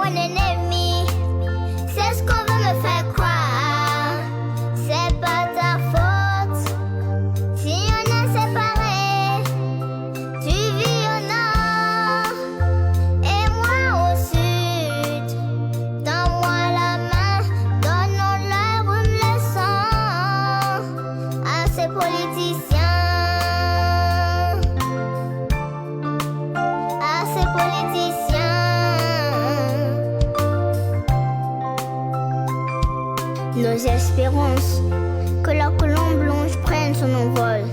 mon ennemi. C'est ce qu'on veut me faire croire. C'est pas ta faute. Si on est séparés, tu vis au nord et moi au sud. Tends-moi la main, donnons-leur une leçon à ces politiciens. À ces politiciens. Nos espérances, que la colombe blanche prenne son envol,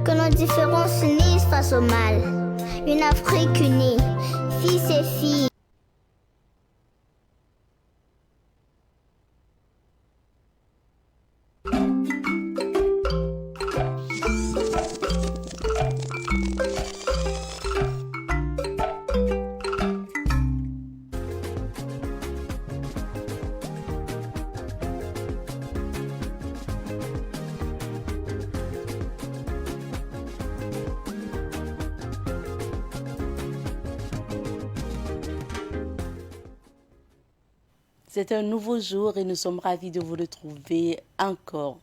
que nos différences s'unissent face au mal. Une Afrique unie, fils et filles. C'est un nouveau jour et nous sommes ravis de vous retrouver encore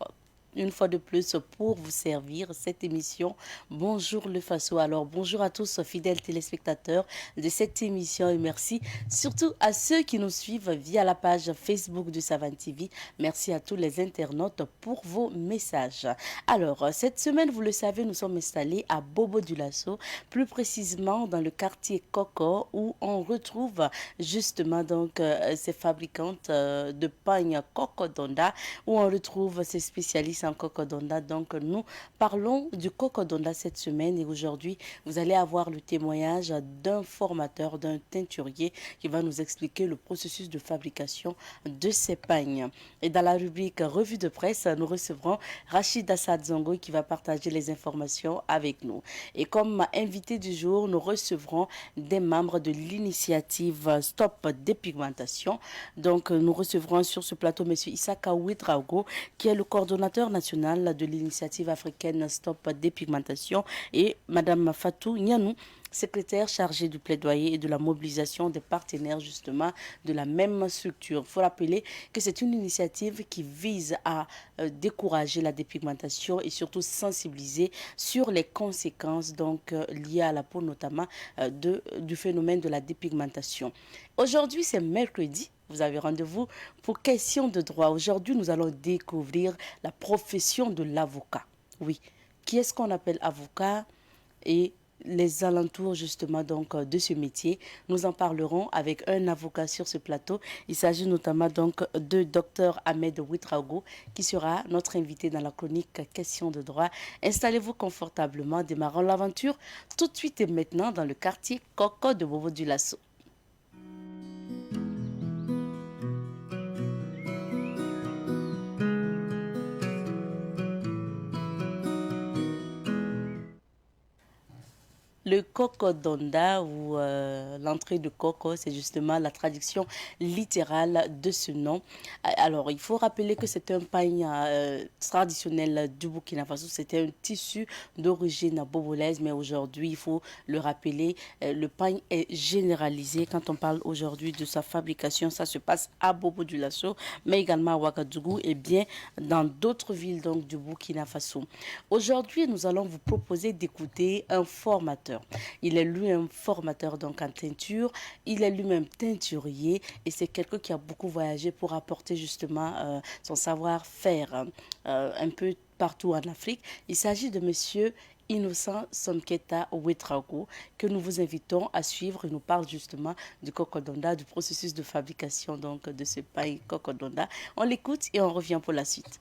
une fois de plus pour vous servir cette émission Bonjour le Faso. Alors bonjour à tous fidèles téléspectateurs de cette émission et merci surtout à ceux qui nous suivent via la page Facebook de Savan TV. Merci à tous les internautes pour vos messages. Alors cette semaine, vous le savez, nous sommes installés à Bobo-Dioulasso, plus précisément dans le quartier Koko où on retrouve justement donc ces fabricantes de pagnes Koko Donda, où on retrouve ces spécialistes en Kokodonda. Donc nous parlons du Kokodonda cette semaine et aujourd'hui vous allez avoir le témoignage d'un formateur, d'un teinturier qui va nous expliquer le processus de fabrication de ces pagnes. Et dans la rubrique revue de presse, nous recevrons Rachid Assad Zongo qui va partager les informations avec nous. Et comme invité du jour, nous recevrons des membres de l'initiative Stop Dépigmentation. Donc nous recevrons sur ce plateau M. Issaka Ouedraogo qui est le coordonnateur national de l'initiative africaine Stop Dépigmentation et Mme Fatou Nianou, secrétaire chargée du plaidoyer et de la mobilisation des partenaires justement de la même structure. Il faut rappeler que c'est une initiative qui vise à décourager la dépigmentation et surtout sensibiliser sur les conséquences donc liées à la peau, notamment du phénomène de la dépigmentation. Aujourd'hui, c'est mercredi. Vous avez rendez-vous pour question de droit. Aujourd'hui, nous allons découvrir la profession de l'avocat. Oui, qui est-ce qu'on appelle avocat et les alentours justement donc de ce métier. Nous en parlerons avec un avocat sur ce plateau. Il s'agit notamment donc de Dr Ahmed Ouedraogo qui sera notre invité dans la chronique Questions de droit. Installez-vous confortablement, démarrons l'aventure tout de suite et maintenant dans le quartier Koko de Bobo-Dioulasso. Le Kokodonda ou l'entrée de Koko, c'est justement la traduction littérale de ce nom. Alors, il faut rappeler que c'est un pagne traditionnel du Burkina Faso. C'était un tissu d'origine bobolaise, mais aujourd'hui, il faut le rappeler, le pagne est généralisé. Quand on parle aujourd'hui de sa fabrication, ça se passe à Bobo-Dioulasso, mais également à Ouagadougou et bien dans d'autres villes donc, du Burkina Faso. Aujourd'hui, nous allons vous proposer d'écouter un formateur. Il est lui un formateur donc en teinture, il est lui-même teinturier et c'est quelqu'un qui a beaucoup voyagé pour apporter justement son savoir-faire un peu partout en Afrique. Il s'agit de monsieur Innocent Somketa Ouedraogo que nous vous invitons à suivre. Il nous parle justement du Kokodonda, du processus de fabrication donc de ce pain Kokodonda. On l'écoute et on revient pour la suite.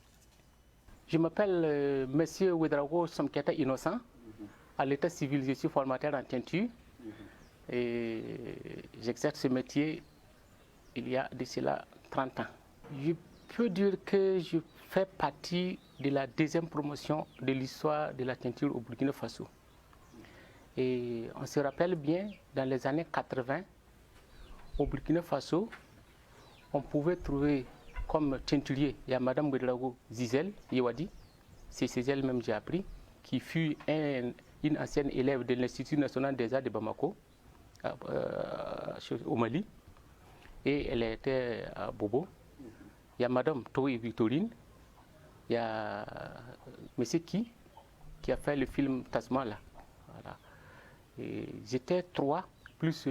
Je m'appelle monsieur Ouedraogo Somketa Innocent. À l'état civil, je suis formateur en teinture et j'exerce ce métier il y a de cela 30 ans. Je peux dire que je fais partie de la deuxième promotion de l'histoire de la teinture au Burkina Faso. Et on se rappelle bien, dans les années 80, au Burkina Faso, on pouvait trouver comme teinturier, il y a Mme Ouedraogo Zizel Yewadi, c'est elle-même j'ai appris, qui fut une ancienne élève de l'Institut national des arts de Bamako, au Mali. et elle était à Bobo. Il y a Madame Toé Victorine, il y a Monsieur qui a fait le film Tasman là. Voilà. J'étais 3, plus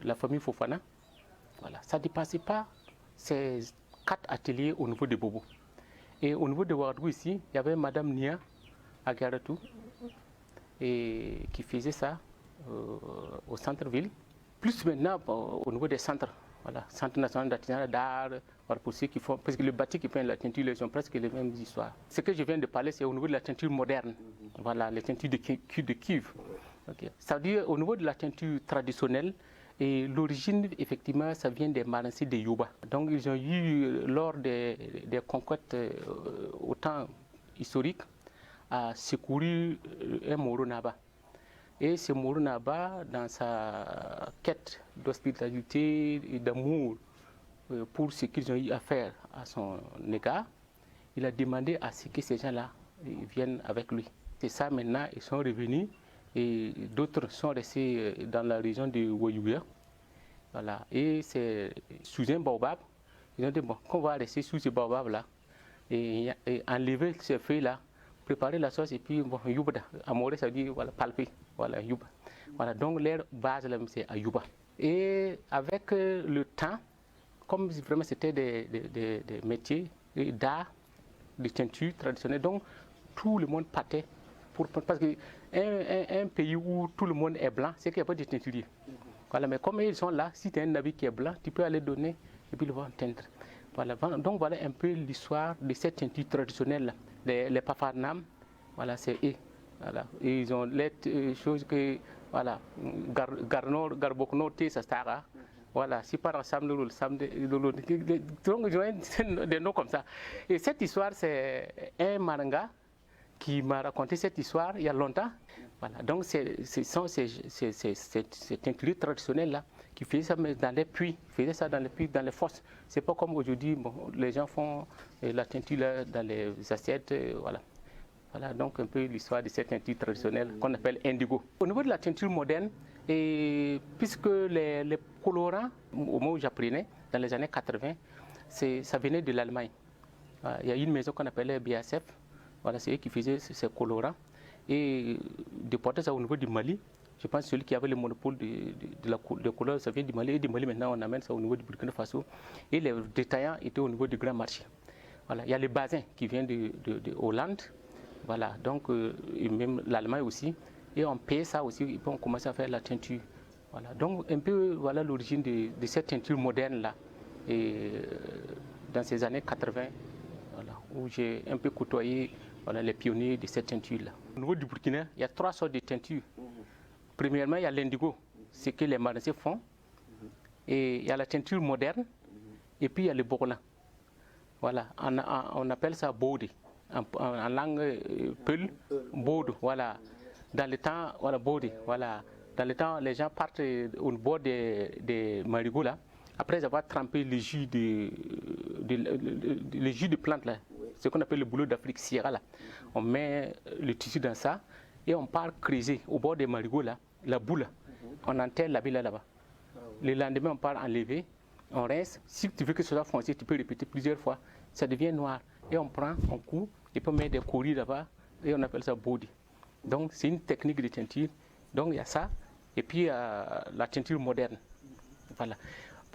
la famille Fofana. Voilà. Ça ne dépassait pas ces 4 ateliers au niveau de Bobo. Et au niveau de Ouagadougou ici, il y avait Madame Nia Agaratou qui faisait ça au centre-ville. Plus maintenant au niveau des centres. Voilà, Centre national d'artisanat d'art, pour ceux qui font, parce que le bâti qui peint la teinture, ils ont presque les mêmes histoires. Ce que je viens de parler, c'est au niveau de la teinture moderne. Voilà, les teintures de cuivre. Okay. Ça veut dire au niveau de la teinture traditionnelle, et l'origine, effectivement, ça vient des Maranciers des Yoba. Donc, ils ont eu, lors des conquêtes au temps historique, à secourir un Moro Naba. Et ce Moro Naba, dans sa quête d'hospitalité et d'amour pour ce qu'ils ont eu à faire à son égard, il a demandé à ce que ces gens-là viennent avec lui. C'est ça maintenant, ils sont revenus et d'autres sont restés dans la région de Wayouya. Voilà. Et c'est sous un baobab, ils ont dit bon, qu'on va rester sous ce baobab-là et enlever ces feuilles-là, préparer la sauce et puis bon, Yuba, amoré, ça veut dire voilà, palper. Voilà, Yuba. Voilà, donc leur base là, c'est à Yuba. Et avec le temps, comme vraiment c'était des métiers d'art, de teinture traditionnelle, donc tout le monde partait. Parce qu'un pays où tout le monde est blanc, c'est qu'il n'y a pas de teinturier. Voilà, mais comme ils sont là, si tu as un habit qui est blanc, tu peux aller donner et puis le voir teindre. Voilà, donc voilà un peu l'histoire de cette teinture traditionnelle. Les Pafarnam, voilà, c'est eux. Voilà. Et ils ont les choses que, voilà, Garbokno, Tessastara, voilà, si par ensemble, donc ils ont des noms comme ça. Et cette histoire, c'est un manga qui m'a raconté cette histoire il y a longtemps. Voilà, donc c'est teinture traditionnelle là qui faisait ça dans les puits, faisait ça dans les puits, dans les fosses. C'est pas comme aujourd'hui, bon, les gens font la teinture là, dans les assiettes, voilà. Voilà donc un peu l'histoire de cette teinture traditionnelle qu'on appelle indigo. Au niveau de la teinture moderne, et puisque les colorants, au moment où j'apprenais, dans les années 80, ça venait de l'Allemagne. Voilà, il y a une maison qu'on appelait BASF, voilà, c'est eux qui faisaient ces colorants. Et déporter ça au niveau du Mali, je pense que celui qui avait le monopole de couleur, ça vient du Mali. Et du Mali, maintenant, on amène ça au niveau du Burkina Faso. Et les détaillants étaient au niveau du grand marché. Voilà, il y a le basin qui vient de Hollande. Voilà, donc et même l'Allemagne aussi. Et on paye ça aussi, et puis on commence à faire la teinture. Voilà, donc un peu voilà l'origine de cette teinture moderne-là. Et dans ces années 80, voilà, où j'ai un peu côtoyé voilà, les pionniers de cette teinture-là. Au niveau du Burkina, il y a 3 sortes de teintures. Premièrement, il y a l'indigo, ce que les Maranciers font. Et il y a la teinture moderne. Et puis il y a le bourlan. Voilà, on appelle ça bode. En langue peul, bode, voilà. Dans le temps, voilà, bode, voilà. Dans le temps, les gens partent au bord des marigots là, après avoir trempé le jus de plante là, ce qu'on appelle le boulot d'Afrique Sierra là. On met le tissu dans ça et on part creuser au bord des marigots là, la boule, on enterre la bille là-bas. Le lendemain, on part enlever, on rince. Si tu veux que ce soit foncé, tu peux répéter plusieurs fois. Ça devient noir. Et on prend, on coupe, et puis on met des courriers là-bas, et on appelle ça body. Donc c'est une technique de teinture. Donc il y a ça, et puis la teinture moderne. Voilà.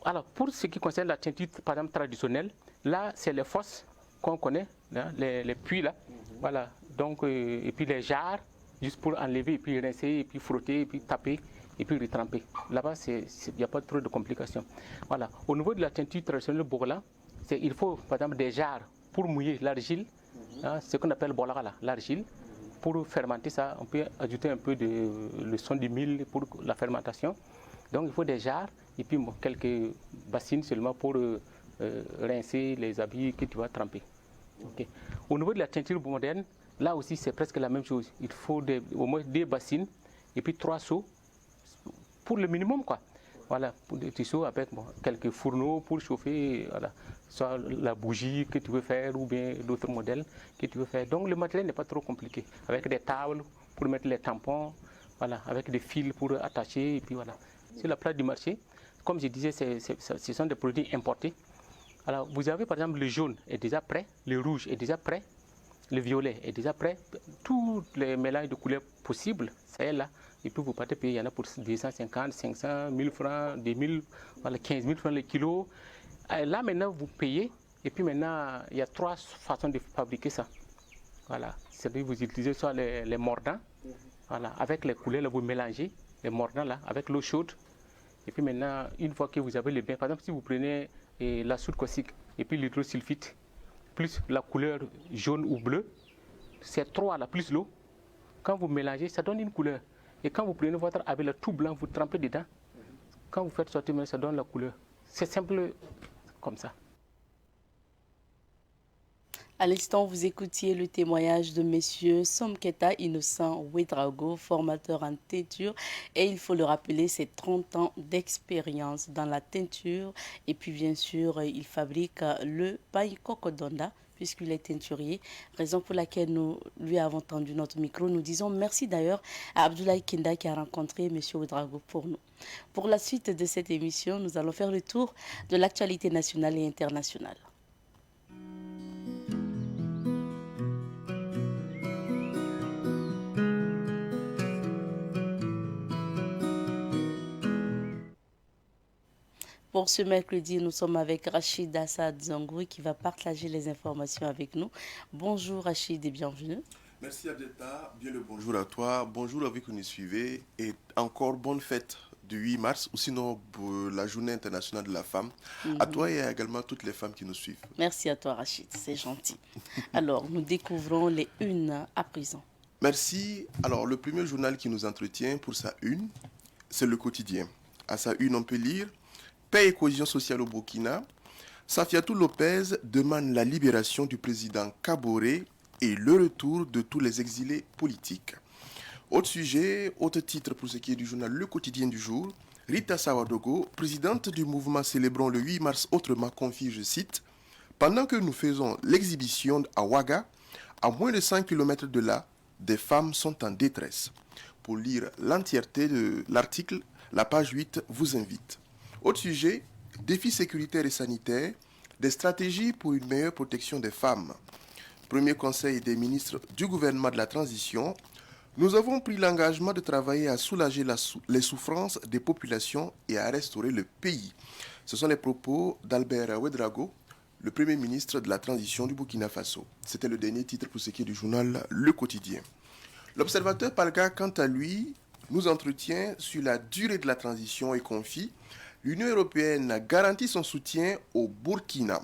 Alors pour ce qui concerne la teinture, par exemple, traditionnelle, là c'est les fosses qu'on connaît, là, les puits là. Voilà. Donc, et puis les jarres, juste pour enlever, et puis rincer, et puis frotter, et puis taper, et puis retremper. Là-bas, il n'y a pas trop de complications. Voilà. Au niveau de la teinture traditionnelle bourlan, il faut par exemple des jarres pour mouiller l'argile, hein, ce qu'on appelle bolagala, l'argile. Pour fermenter ça, on peut ajouter un peu le son du mil pour la fermentation. Donc il faut des jarres et puis bon, quelques bassines seulement pour rincer les habits que tu vas tremper. Okay. Au niveau de la teinture moderne, là aussi c'est presque la même chose. Il faut au moins 2 bassines et puis 3 seaux pour le minimum quoi. Voilà, pour des tissus avec quelques fourneaux pour chauffer, voilà, soit la bougie que tu veux faire ou bien d'autres modèles que tu veux faire. Donc le matériel n'est pas trop compliqué. Avec des tables pour mettre les tampons, voilà, avec des fils pour attacher et puis voilà. Sur la place du marché, comme je disais, ce sont des produits importés. Alors, vous avez par exemple le jaune est déjà prêt, le rouge est déjà prêt, le violet est déjà prêt. Tous les mélanges de couleurs possibles, c'est là. Et puis vous partez payer, il y en a pour 250, 500, 1000 francs, 2000, voilà, 15 000 francs le kilo. Là maintenant, vous payez. Et puis maintenant, il y a 3 façons de fabriquer ça. Voilà. C'est-à-dire vous utilisez soit les mordants, voilà, avec les couleurs, là, vous mélangez les mordants là, avec l'eau chaude. Et puis maintenant, une fois que vous avez le bain, par exemple, si vous prenez la soude caustique et puis l'hydrosulfite, plus la couleur jaune ou bleue, c'est 3 là, plus l'eau. Quand vous mélangez, ça donne une couleur. Et quand vous prenez votre habit tout blanc, vous trempez dedans. Quand vous faites sortir, ça donne la couleur. C'est simple comme ça. À l'instant, vous écoutiez le témoignage de M. Somketa Innocent Ouedraogo, formateur en teinture. Et il faut le rappeler, c'est 30 ans d'expérience dans la teinture. Et puis, bien sûr, il fabrique le paille Kokodonda, puisqu'il est teinturier, raison pour laquelle nous lui avons tendu notre micro. Nous disons merci d'ailleurs à Abdoulaye Kinda qui a rencontré M. Ouedraogo pour nous. Pour la suite de cette émission, nous allons faire le tour de l'actualité nationale et internationale. Pour ce mercredi, nous sommes avec Rachid Assad Zangoui qui va partager les informations avec nous. Bonjour Rachid et bienvenue. Merci Abdelta, bien le bonjour à toi, bonjour à vous qui nous suivez et encore bonne fête du 8 mars ou sinon pour la journée internationale de la femme. À toi et également à toutes les femmes qui nous suivent. Merci à toi Rachid, c'est gentil. Alors, nous découvrons les unes à présent. Merci. Alors, le premier journal qui nous entretient pour sa une, c'est Le Quotidien. À sa une, on peut lire Paix et cohésion sociale au Burkina. Safiatou Lopez demande la libération du président Kaboré et le retour de tous les exilés politiques. Autre sujet, autre titre pour ce qui est du journal Le Quotidien du jour. Rita Sawadogo, présidente du mouvement célébrant le 8 mars autrement, confie, je cite, « Pendant que nous faisons l'exhibition à Ouaga, à moins de 100 km de là, des femmes sont en détresse. » Pour lire l'entièreté de l'article, la page 8 vous invite. Autre sujet, défis sécuritaires et sanitaires, des stratégies pour une meilleure protection des femmes. Premier conseil des ministres du gouvernement de la transition, nous avons pris l'engagement de travailler à soulager les souffrances des populations et à restaurer le pays. Ce sont les propos d'Albert Ouedraogo, le premier ministre de la transition du Burkina Faso. C'était le dernier titre pour ce qui est du journal Le Quotidien. L'observateur Palga, quant à lui, nous entretient sur la durée de la transition et confie l'Union européenne garantit son soutien au Burkina.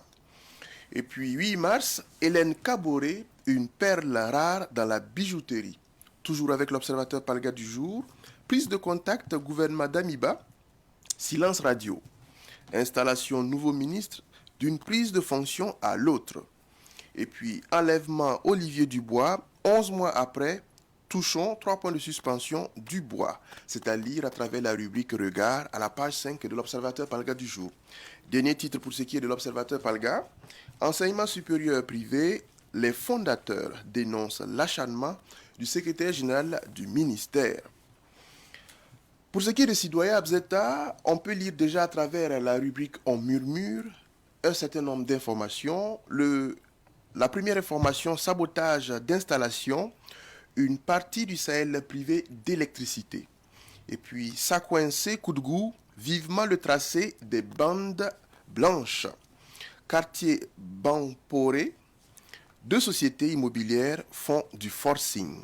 Et puis 8 mars, Hélène Kaboré, une perle rare dans la bijouterie. Toujours avec l'observateur Palga du jour, prise de contact gouvernement d'Amiba, silence radio. Installation nouveau ministre d'une prise de fonction à l'autre. Et puis enlèvement Olivier Dubois, 11 mois après, touchons 3 points de suspension Dubois. C'est à lire à travers la rubrique Regard à la page 5 de l'Observateur Palga du jour. Dernier titre pour ce qui est de l'Observateur Palga. Enseignement supérieur privé, les fondateurs dénoncent l'acharnement du secrétaire général du ministère. Pour ce qui est de Sidoya Abzeta, on peut lire déjà à travers la rubrique On murmure un certain nombre d'informations. La première information, sabotage d'installation, une partie du Sahel privé d'électricité. Et puis, Sakouensé, Koudgou, vivement le tracé des bandes blanches. Quartier Bamporé, 2 sociétés immobilières font du forcing.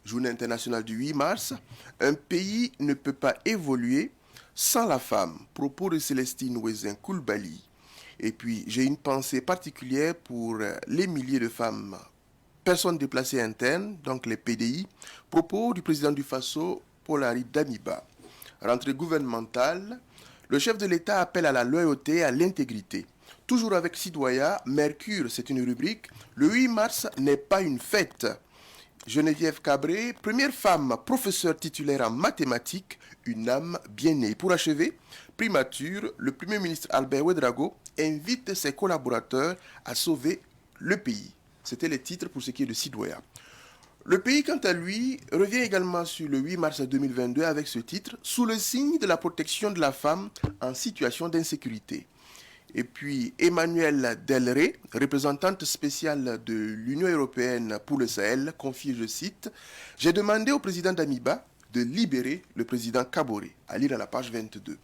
Journée internationale du 8 mars, un pays ne peut pas évoluer sans la femme. Propos de Célestine Ouezin Koulibaly. Et puis, j'ai une pensée particulière pour les milliers de femmes, personnes déplacées internes, donc les PDI. Propos du président du Faso, Paul-Henri Damiba. Rentrée gouvernementale, le chef de l'État appelle à la loyauté et à l'intégrité. Toujours avec Sidoya, Mercure, c'est une rubrique. Le 8 mars n'est pas une fête. Geneviève Cabré, première femme professeure titulaire en mathématiques, une âme bien née. Pour achever, primature, le Premier ministre Albert Ouedraogo invite ses collaborateurs à sauver le pays. C'était les titres pour ce qui est de Sidoya. Le pays, quant à lui, revient également sur le 8 mars 2022 avec ce titre « Sous le signe de la protection de la femme en situation d'insécurité ». Et puis Emmanuelle Delray, représentante spéciale de l'Union européenne pour le Sahel, confie, je cite, « J'ai demandé au président d'Amiba de libérer le président Kaboré », à lire à la page 22.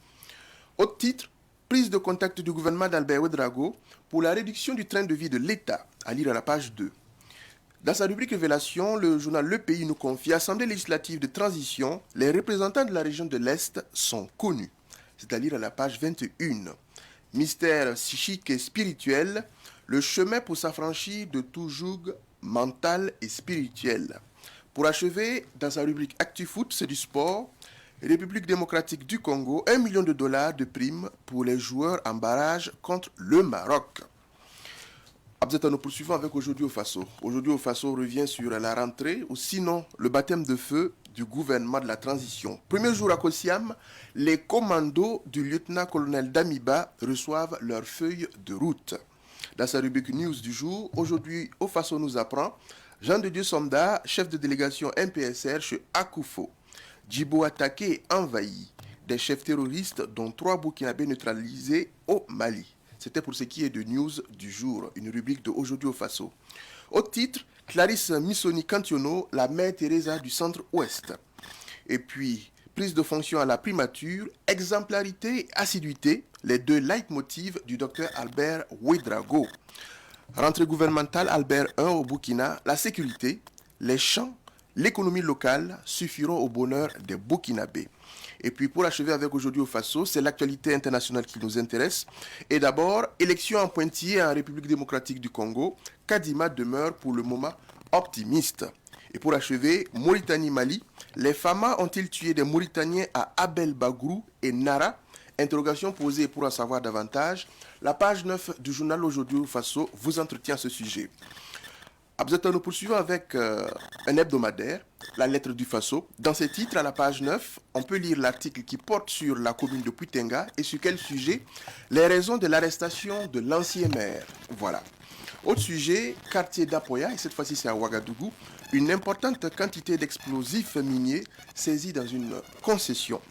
Autre titre, prise de contact du gouvernement d'Albert Ouedraogo pour la réduction du train de vie de l'État, à lire à la page 2. Dans sa rubrique Révélation, le journal Le Pays nous confie, Assemblée législative de transition, les représentants de la région de l'Est sont connus, c'est-à-dire à la page 21. Mystère psychique et spirituel, le chemin pour s'affranchir de tout joug mental et spirituel. Pour achever, dans sa rubrique ActuFoot, c'est du sport, République démocratique du Congo, $1 million de primes pour les joueurs en barrage contre le Maroc. Nous poursuivons avec Aujourd'hui au Faso. Aujourd'hui au Faso revient sur la rentrée ou sinon le baptême de feu du gouvernement de la transition. Premier jour à Kosiam, les commandos du lieutenant-colonel Damiba reçoivent leur feuille de route. Dans sa rubrique News du jour, Aujourd'hui au Faso nous apprend Jean de Dieu Somda, chef de délégation MPSR chez Akufo. Djibo attaqué et envahi. Des chefs terroristes dont 3 Burkinabés neutralisés au Mali. C'était pour ce qui est de News du jour, une rubrique de Aujourd'hui au Faso. Au titre, Clarisse Missoni-Cantiono, la mère Teresa du Centre-Ouest. Et puis, prise de fonction à la primature, exemplarité et assiduité, les 2 leitmotivs du docteur Albert Ouedraogo. Rentrée gouvernementale Albert I au Burkina, la sécurité, les champs, l'économie locale suffiront au bonheur des Burkinabés. Et puis pour achever avec Aujourd'hui au Faso, c'est l'actualité internationale qui nous intéresse. Et d'abord, élection en pointillé en République démocratique du Congo, Kadima demeure pour le moment optimiste. Et pour achever, Mauritanie-Mali, les FAMA ont-ils tué des Mauritaniens à Abel Bagrou et Nara? Interrogation posée pour en savoir davantage. La page 9 du journal Aujourd'hui au Faso vous entretient à ce sujet. Nous poursuivons avec un hebdomadaire, la lettre du Faso. Dans ce titre, à la page 9, on peut lire l'article qui porte sur la commune de Puitenga et sur quel sujet? Les raisons de l'arrestation de l'ancien maire. Voilà. Autre sujet, quartier d'Apoya, et cette fois-ci c'est à Ouagadougou, une importante quantité d'explosifs miniers saisis dans une concession.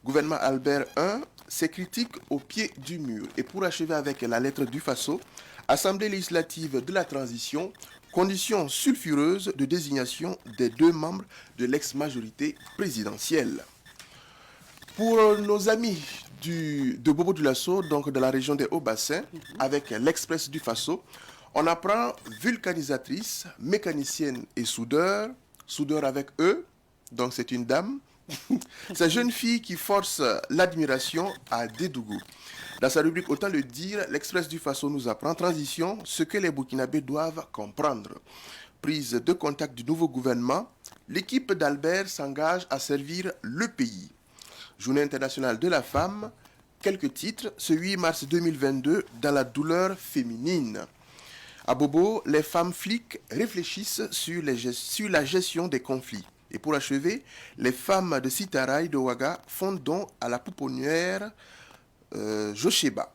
Gouvernement Albert I, ses critiques au pied du mur. Et pour achever avec la lettre du Faso, Assemblée législative de la transition, conditions sulfureuses de désignation des 2 membres de l'ex-majorité présidentielle. Pour nos amis de Bobo Dioulasso, donc de la région des Hauts-Bassins, avec l'Express du Faso, on apprend vulcanisatrice, mécanicienne et soudeur avec eux, donc c'est une dame, cette jeune fille qui force l'admiration à Dédougou. Dans sa rubrique Autant le dire, l'Express du Faso nous apprend transition, ce que les Burkinabés doivent comprendre. Prise de contact du nouveau gouvernement, l'équipe d'Albert s'engage à servir le pays. Journée internationale de la femme, quelques titres, ce 8 mars 2022 dans la douleur féminine. À Bobo, les femmes flics réfléchissent sur la gestion des conflits. Et pour achever, les femmes de Sitaray de Ouaga font don à la pouponnière Josheba.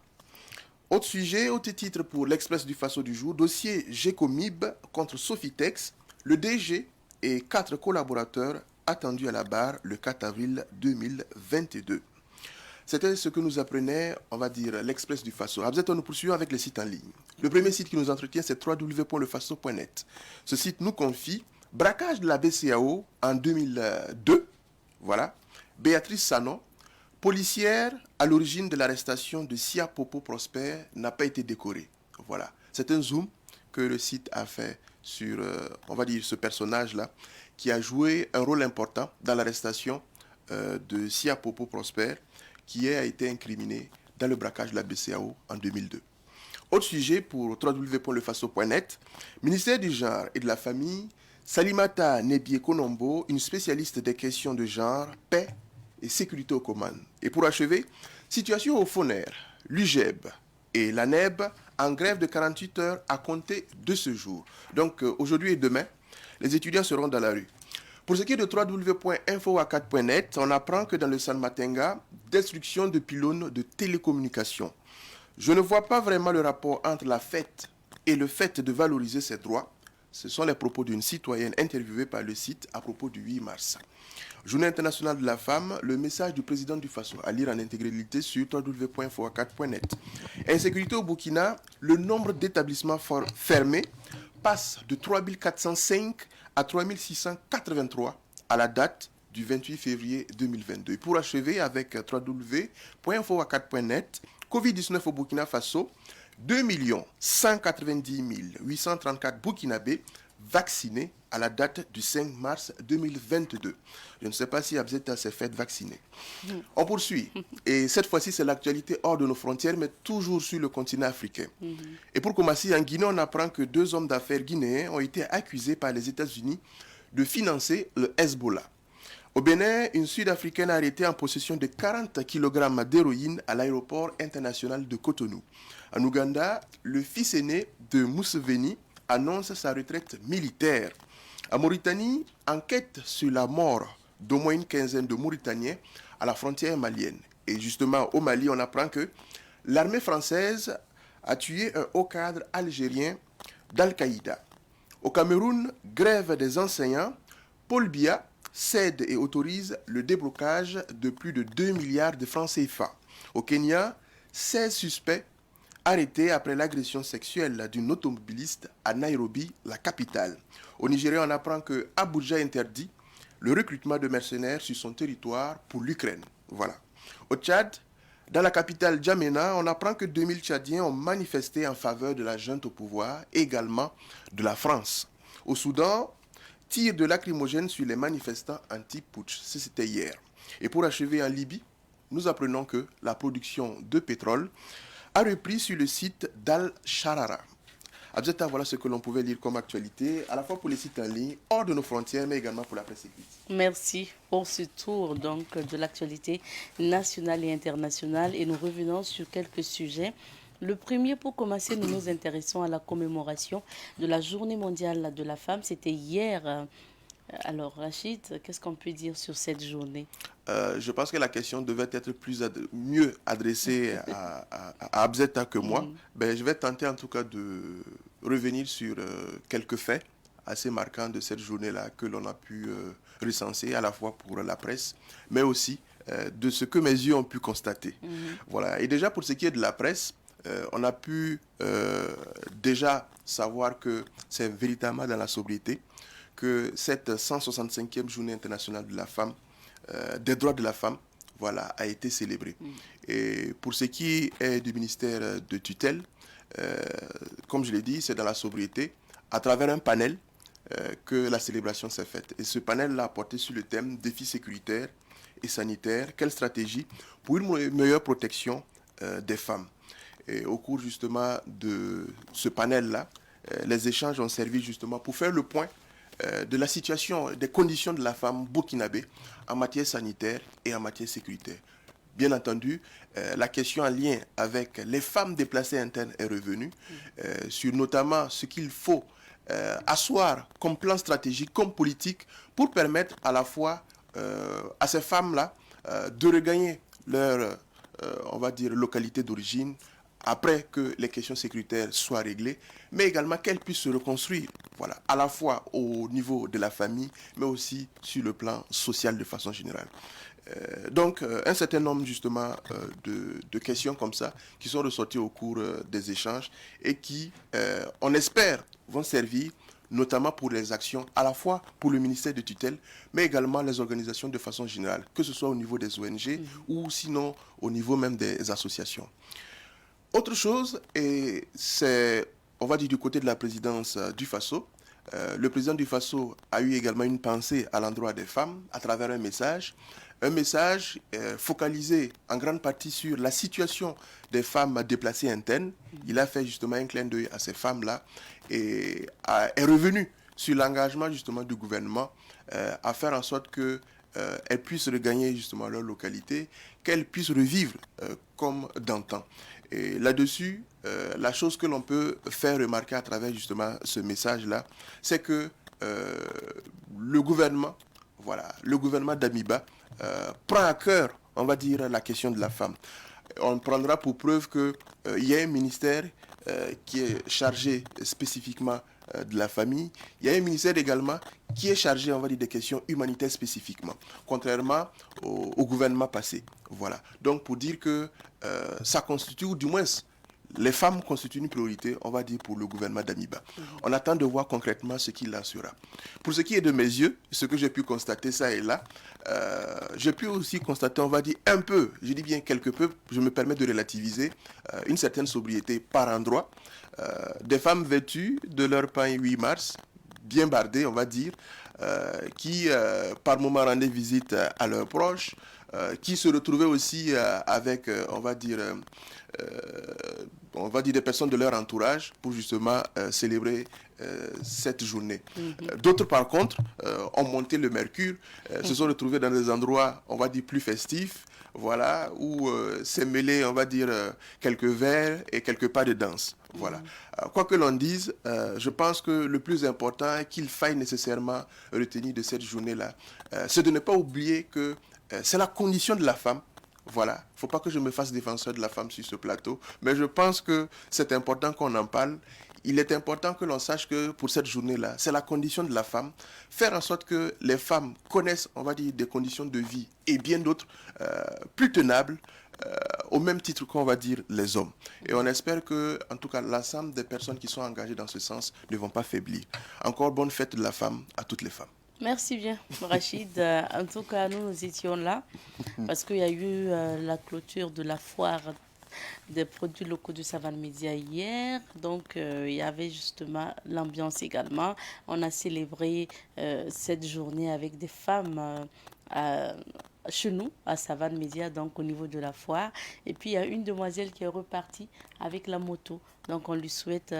Autre sujet, autre titre pour l'Express du Faso du jour, dossier Gécomib contre Sofitex, le DG et 4 collaborateurs attendus à la barre le 4 avril 2022. C'était ce que nous apprenait, on va dire, l'Express du Faso. Nous poursuivons avec les sites en ligne. Le premier site qui nous entretient, c'est www.lefaso.net. Ce site nous confie braquage de la BCAO en 2002. Voilà. Béatrice Sanon, policière à l'origine de l'arrestation de Sia Popo Prosper, n'a pas été décorée. Voilà. C'est un zoom que le site a fait sur, on va dire, ce personnage-là, qui a joué un rôle important dans l'arrestation de Sia Popo Prosper, qui a été incriminé dans le braquage de la BCAO en 2002. Autre sujet pour www.lefaso.net, ministère du genre et de la famille, Salimata Nebie-Konombo, une spécialiste des questions de genre, paix et sécurité aux commandes. Et pour achever, situation au FONER, l'UGEB et l'ANEB en grève de 48 heures à compter de ce jour. Donc aujourd'hui et demain, les étudiants seront dans la rue. Pour ce qui est de www.info4.net, on apprend que dans le San Matenga, destruction de pylônes de télécommunications. Je ne vois pas vraiment le rapport entre la fête et le fait de valoriser ces droits. Ce sont les propos d'une citoyenne interviewée par le site à propos du 8 mars. Journée internationale de la femme, le message du président du Faso, à lire en intégralité sur www.foa4.net. Insécurité au Burkina, le nombre d'établissements fermés passe de 3405 à 3683 à la date du 28 février 2022. Pour achever avec www.foa4.net, Covid-19 au Burkina Faso, 2 190 834 Burkinabés vaccinés à la date du 5 mars 2022. Je ne sais pas si Abzeta s'est fait vacciner. On poursuit. Et cette fois-ci, c'est l'actualité hors de nos frontières, mais toujours sur le continent africain. Et pour commencer, en Guinée, on apprend que 2 hommes d'affaires guinéens ont été accusés par les États-Unis de financer le Hezbollah. Au Bénin, une Sud-Africaine a arrêté en possession de 40 kg d'héroïne à l'aéroport international de Cotonou. En Ouganda, le fils aîné de Museveni annonce sa retraite militaire. En Mauritanie, enquête sur la mort d'au moins une quinzaine de Mauritaniens à la frontière malienne. Et justement, au Mali, on apprend que l'armée française a tué un haut cadre algérien d'Al-Qaïda. Au Cameroun, grève des enseignants, Paul Biya cède et autorise le déblocage de plus de 2 milliards de francs CFA. Au Kenya, 16 suspects arrêtés après l'agression sexuelle d'une automobiliste à Nairobi, la capitale. Au Nigeria, on apprend que Abuja interdit le recrutement de mercenaires sur son territoire pour l'Ukraine. Voilà. Au Tchad, dans la capitale Djamena, on apprend que 2000 Tchadiens ont manifesté en faveur de la junte au pouvoir, également de la France. Au Soudan, tir de lacrymogène sur les manifestants anti-putsch. C'était hier. Et pour achever en Libye, nous apprenons que la production de pétrole a repris sur le site d'Al-Sharara. Abzeta, voilà ce que l'on pouvait lire comme actualité, à la fois pour les sites en ligne, hors de nos frontières, mais également pour la presse écrite. Merci pour ce tour donc, de l'actualité nationale et internationale. Et nous revenons sur quelques sujets. Le premier, pour commencer, nous nous intéressons à la commémoration de la Journée mondiale de la femme. C'était hier. Alors, Rachid, qu'est-ce qu'on peut dire sur cette journée? Je pense que la question devait être mieux adressée à Abzeta que moi. Ben, je vais tenter en tout cas de revenir sur quelques faits assez marquants de cette journée-là que l'on a pu recenser à la fois pour la presse, mais aussi de ce que mes yeux ont pu constater. Voilà. Et déjà pour ce qui est de la presse, on a pu déjà savoir que c'est véritablement dans la sobriété que cette 165e journée internationale de la femme, des droits de la femme, voilà, a été célébrée. Et pour ce qui est du ministère de tutelle, comme je l'ai dit, c'est dans la sobriété, à travers un panel que la célébration s'est faite. Et ce panel-là a porté sur le thème défis sécuritaires et sanitaires, quelle stratégie pour une meilleure protection des femmes. Et au cours justement de ce panel-là, les échanges ont servi justement pour faire le point de la situation, des conditions de la femme burkinabé en matière sanitaire et en matière sécuritaire. Bien entendu, la question en lien avec les femmes déplacées internes est revenue, sur notamment ce qu'il faut asseoir comme plan stratégique, comme politique, pour permettre à la fois à ces femmes-là de regagner leur, on va dire, localité d'origine, après que les questions sécuritaires soient réglées, mais également qu'elles puissent se reconstruire, voilà, à la fois au niveau de la famille, mais aussi sur le plan social de façon générale. Donc, un certain nombre justement de questions comme ça qui sont ressorties au cours des échanges et qui, on espère, vont servir notamment pour les actions, à la fois pour le ministère de tutelle, mais également les organisations de façon générale, que ce soit au niveau des ONG ou sinon au niveau même des associations. Autre chose, et c'est, on va dire, du côté de la présidence du Faso, le président du Faso a eu également une pensée à l'endroit des femmes à travers un message focalisé en grande partie sur la situation des femmes déplacées internes. Il a fait justement un clin d'œil à ces femmes-là et est revenu sur l'engagement justement du gouvernement à faire en sorte que elles puissent regagner justement leur localité, qu'elles puissent revivre comme d'antan. Et là-dessus, la chose que l'on peut faire remarquer à travers justement ce message-là, c'est que le gouvernement, voilà, le gouvernement d'Amiba prend à cœur, on va dire, la question de la femme. On prendra pour preuve qu'il y a un ministère qui est chargé spécifiquement de la famille, il y a un ministère également qui est chargé, on va dire, des questions humanitaires spécifiquement, contrairement au gouvernement passé. Voilà. Donc, pour dire que ça constitue, ou du moins, les femmes constituent une priorité, on va dire, pour le gouvernement d'Amiba. On attend de voir concrètement ce qu'il en sera. Pour ce qui est de mes yeux, ce que j'ai pu constater ça et là, j'ai pu aussi constater, on va dire, un peu, je dis bien quelque peu, je me permets de relativiser, une certaine sobriété par endroit. Des femmes vêtues de leur pain 8 mars, bien bardées, on va dire, qui par moment rendaient visite à leurs proches, qui se retrouvaient aussi avec, on va dire des personnes de leur entourage pour justement célébrer cette journée. D'autres, par contre, ont monté le mercure, se sont retrouvés dans des endroits, on va dire, plus festifs, voilà, où s'est mêlé, on va dire, quelques vers et quelques pas de danse. Voilà. Quoi que l'on dise, je pense que le plus important qu'il faille nécessairement retenir de cette journée-là, c'est de ne pas oublier que c'est la condition de la femme. Voilà, il ne faut pas que je me fasse défenseur de la femme sur ce plateau, mais je pense que c'est important qu'on en parle. Il est important que l'on sache que pour cette journée-là, c'est la condition de la femme. Faire en sorte que les femmes connaissent, on va dire, des conditions de vie et bien d'autres plus tenables, au même titre qu'on va dire les hommes. Et on espère que, en tout cas, l'ensemble des personnes qui sont engagées dans ce sens ne vont pas faiblir. Encore bonne fête de la femme à toutes les femmes. Merci bien, Rachid. En tout cas, nous étions là parce qu'il y a eu la clôture de la foire des produits locaux de Savane Média hier. Donc, il y avait justement l'ambiance également. On a célébré cette journée avec des femmes chez nous, à Savane Média, donc au niveau de la foire. Et puis, il y a une demoiselle qui est repartie avec la moto. Donc, on lui souhaite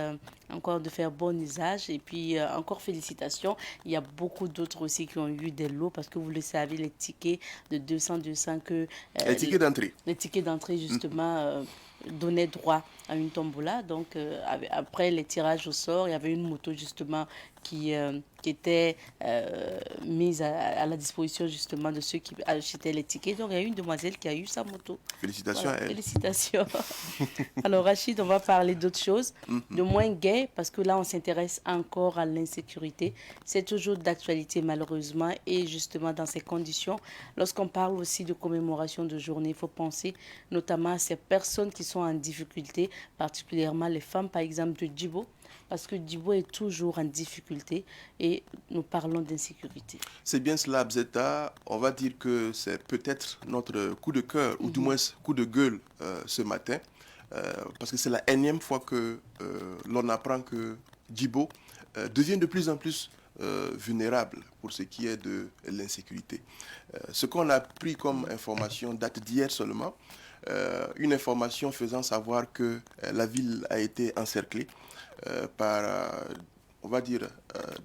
encore de faire bon usage. Et puis, encore félicitations. Il y a beaucoup d'autres aussi qui ont eu des lots parce que vous le savez, les tickets de 200 que... les tickets d'entrée. Les tickets d'entrée, justement, donnaient droit à une tombola. Donc, après les tirages au sort, il y avait une moto, justement, qui était mise à la disposition, justement, de ceux qui achetaient les tickets. Donc, il y a une demoiselle qui a eu sa moto. Félicitations voilà, à elle. Félicitations. Alors, Rachid, on va parler d'autres choses, de moins gai, parce que là, on s'intéresse encore à l'insécurité. C'est toujours d'actualité, malheureusement. Et justement, dans ces conditions, lorsqu'on parle aussi de commémoration de journée, il faut penser notamment à ces personnes qui sont en difficulté, particulièrement les femmes, par exemple, de Djibo, parce que Djibo est toujours en difficulté et nous parlons d'insécurité. C'est bien cela, Abzeta. On va dire que c'est peut-être notre coup de cœur, ou du moins coup de gueule ce matin, parce que c'est la énième fois que l'on apprend que Djibo devient de plus en plus vulnérable pour ce qui est de l'insécurité. Ce qu'on a pris comme information date d'hier seulement, une information faisant savoir que la ville a été encerclée par, on va dire,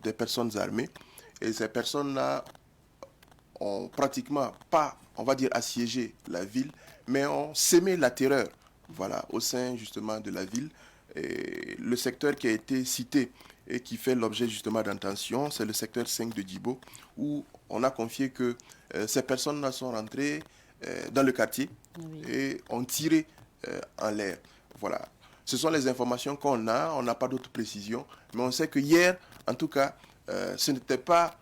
des personnes armées. Et ces personnes-là ont pratiquement pas, on va dire, assiégé la ville, mais ont sémé la terreur, voilà, au sein justement de la ville. Et le secteur qui a été cité et qui fait l'objet justement d'intention, c'est le secteur 5 de Djibo, où on a confié que ces personnes-là sont rentrées dans le quartier et ont tiré en l'air. Voilà. Ce sont les informations qu'on a, on n'a pas d'autres précisions, mais on sait que hier, en tout cas, ce n'était pas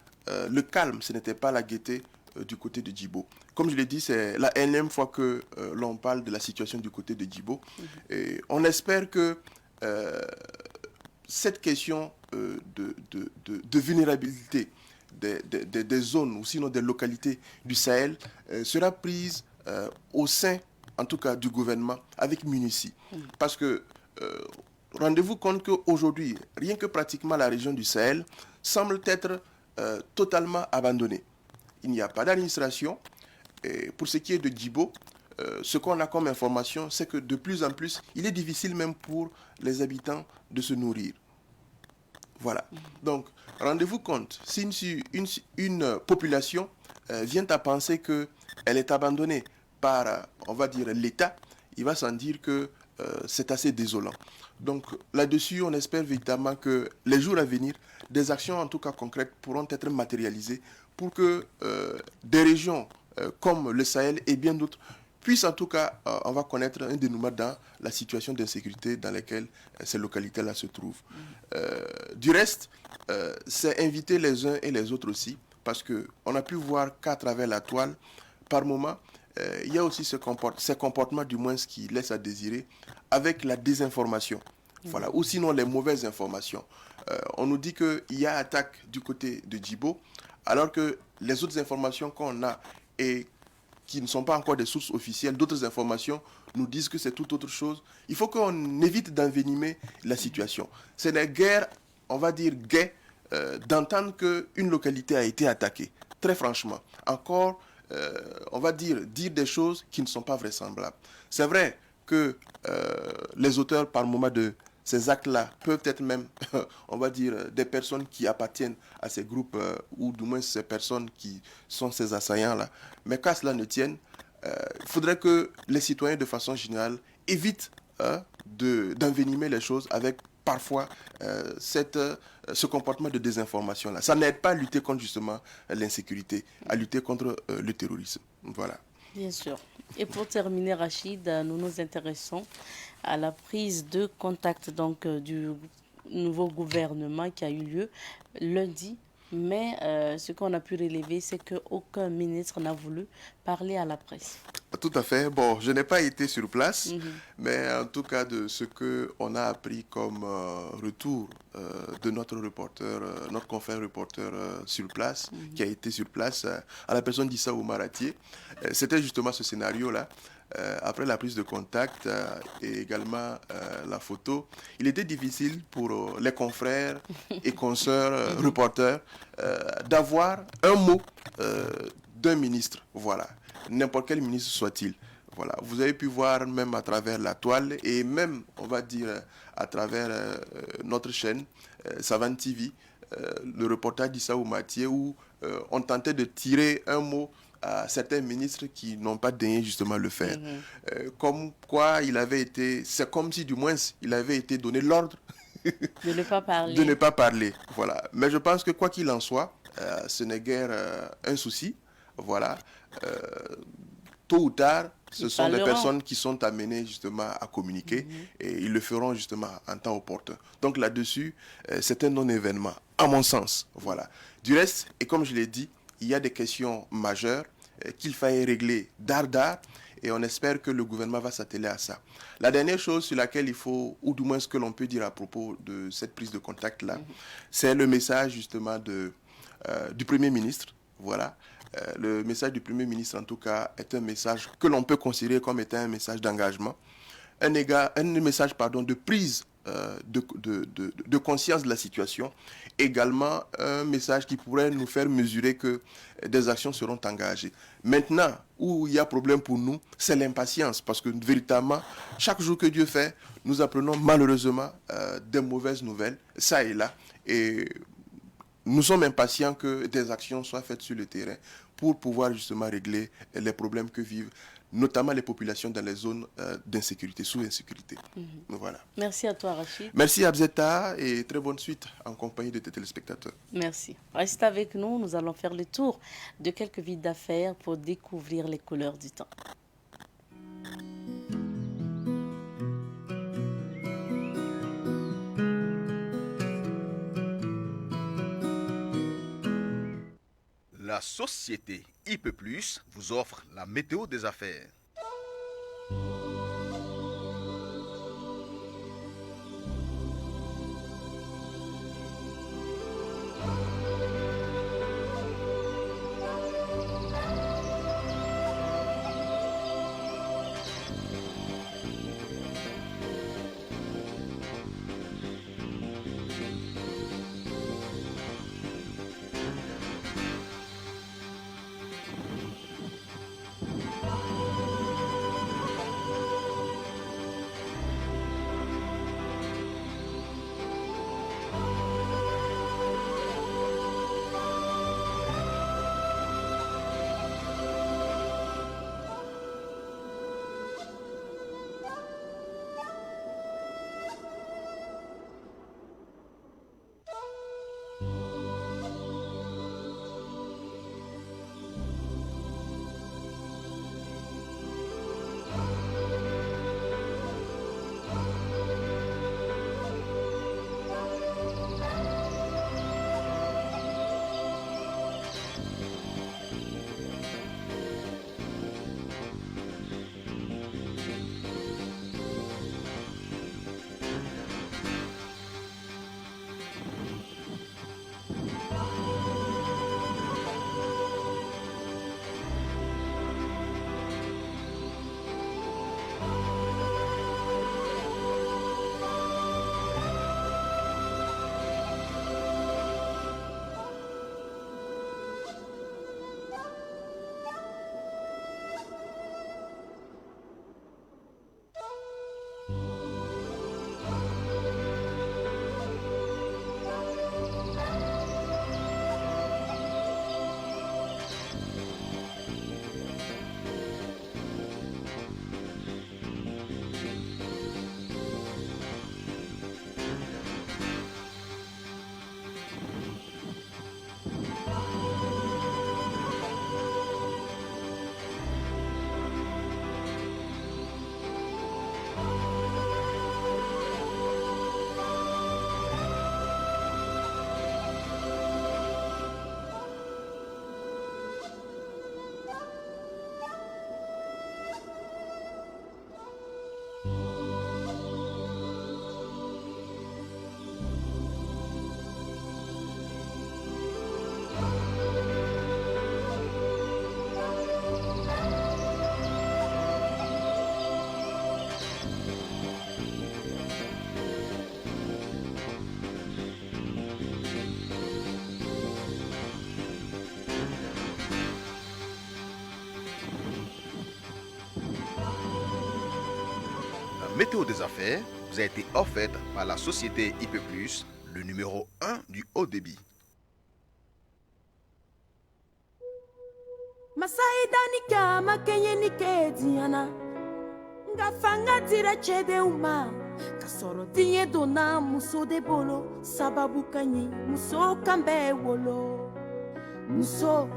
le calme, ce n'était pas la gaieté du côté de Djibo. Comme je l'ai dit, c'est la énième fois que l'on parle de la situation du côté de Djibo. Et on espère que cette question de vulnérabilité des zones ou sinon des localités du Sahel sera prise au sein, en tout cas, du gouvernement avec minutie. Parce que rendez-vous compte qu'aujourd'hui, rien que pratiquement la région du Sahel semble être totalement abandonnée. Il n'y a pas d'administration. Et pour ce qui est de Djibo, ce qu'on a comme information, c'est que de plus en plus, il est difficile même pour les habitants de se nourrir. Voilà. Donc, rendez-vous compte, si une population vient à penser qu'elle est abandonnée par, on va dire, l'État, il va s'en dire que c'est assez désolant. Donc, là-dessus, on espère véritablement que les jours à venir, des actions en tout cas concrètes pourront être matérialisées pour que des régions comme le Sahel et bien d'autres puisse en tout cas, on va connaître un dénouement dans la situation d'insécurité dans laquelle ces localités-là se trouvent. Du reste, c'est inviter les uns et les autres aussi, parce qu'on a pu voir qu'à travers la toile, par moment, il y a aussi ces comportements du moins qui laissent à désirer avec la désinformation. Voilà. Ou sinon les mauvaises informations. On nous dit qu'il y a attaque du côté de Djibo, alors que les autres informations qu'on a et qui ne sont pas encore des sources officielles, d'autres informations nous disent que c'est tout autre chose. Il faut qu'on évite d'envenimer la situation. Ce n'est guère, on va dire, gai d'entendre qu'une localité a été attaquée. Très franchement. Encore, on va dire des choses qui ne sont pas vraisemblables. C'est vrai que les auteurs, par moment de ces actes-là, peuvent être même, on va dire, des personnes qui appartiennent à ces groupes, ou du moins ces personnes qui sont ces assaillants-là. Mais qu'à cela ne tienne, il faudrait que les citoyens, de façon générale, évitent d'envenimer les choses avec parfois ce comportement de désinformation-là. Ça n'aide pas à lutter contre justement l'insécurité, à lutter contre le terrorisme. Voilà. Bien sûr. Et pour terminer, Rachid, nous nous intéressons à la prise de contact donc, du nouveau gouvernement qui a eu lieu lundi. Mais ce qu'on a pu relever, c'est qu'aucun ministre n'a voulu parler à la presse. Tout à fait. Bon, je n'ai pas été sur place, mais en tout cas de ce qu'on a appris comme retour de notre reporter, notre confrère reporter sur place, qui a été sur place, à la personne d'Issa Oumaratier, c'était justement ce scénario-là. Après la prise de contact et également la photo, il était difficile pour les confrères et consoeurs reporters d'avoir un mot d'un ministre. Voilà, n'importe quel ministre soit-il. Voilà, vous avez pu voir même à travers la toile et même, on va dire, à travers notre chaîne, Savane TV, le reportage d'Issa Oumaratier où on tentait de tirer un mot à certains ministres qui n'ont pas daigné justement le faire. Comme quoi il avait été, c'est comme si du moins il avait été donné l'ordre de ne pas parler. De ne pas parler. Voilà. Mais je pense que quoi qu'il en soit, ce n'est guère un souci. Voilà. Tôt ou tard, ce sont les personnes qui sont amenées justement à communiquer et ils le feront justement en temps opportun. Donc là-dessus, c'est un non-événement, à mon sens. Voilà. Du reste, et comme je l'ai dit, il y a des questions majeures qu'il fallait régler d'art et on espère que le gouvernement va s'atteler à ça. La dernière chose sur laquelle il faut, ou du moins ce que l'on peut dire à propos de cette prise de contact-là, c'est le message justement du Premier ministre. Voilà. Le message du Premier ministre, en tout cas, est un message que l'on peut considérer comme étant un message d'engagement, un message de prise de conscience de la situation, également un message qui pourrait nous faire mesurer que des actions seront engagées. Maintenant, où il y a problème pour nous, c'est l'impatience, parce que véritablement, chaque jour que Dieu fait, nous apprenons malheureusement des mauvaises nouvelles, ça et là, et nous sommes impatients que des actions soient faites sur le terrain pour pouvoir justement régler les problèmes que vivent notamment les populations dans les zones d'insécurité, sous insécurité. Voilà. Merci à toi, Rachid. Merci Abzeta et très bonne suite en compagnie de tes téléspectateurs. Merci. Reste avec nous, nous allons faire le tour de quelques vies d'affaires pour découvrir les couleurs du temps. La société IP+ vous offre la météo des affaires. météo des affaires vous a été offerte par la société IP+, le numéro 1 du haut débit. Masaidani kama kenye nikediana ngafanga tira chede uma kasoro tinye dona muso de bolo sababu kanyi muso kambe wolo muso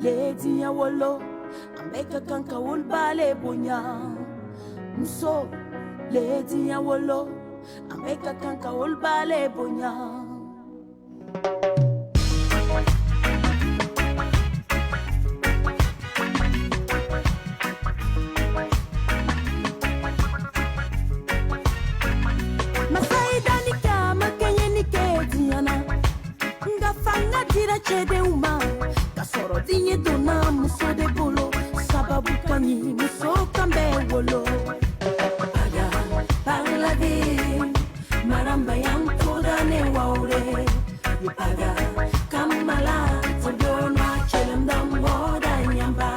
le dinya wolo ambeka kanka wolbale bonya muso le dinya wolo ambeka kanka wolbale bonya. Chede uma kasoro dinye dona muso de bolo sababu kanyi muso kambe wolo aga parla de maramba yang toda ne waure yupaga kamala todo na chelanda moda nyamba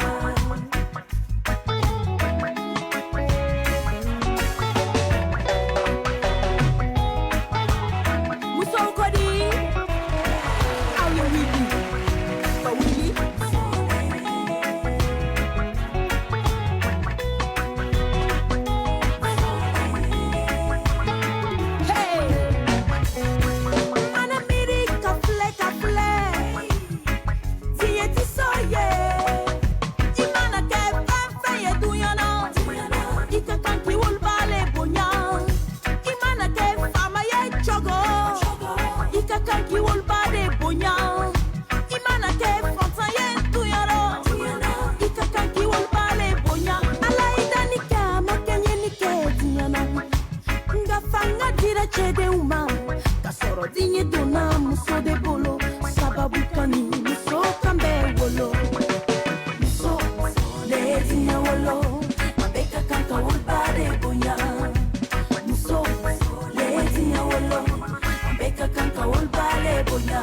muso kodi chede uma kasoro dinye dona muso de bolo sababu kani muso kambe wolo muso le dinya wolo ambeka kanka wolbare bonya muso le dinya wolo ambeka kanka wolbare bonya.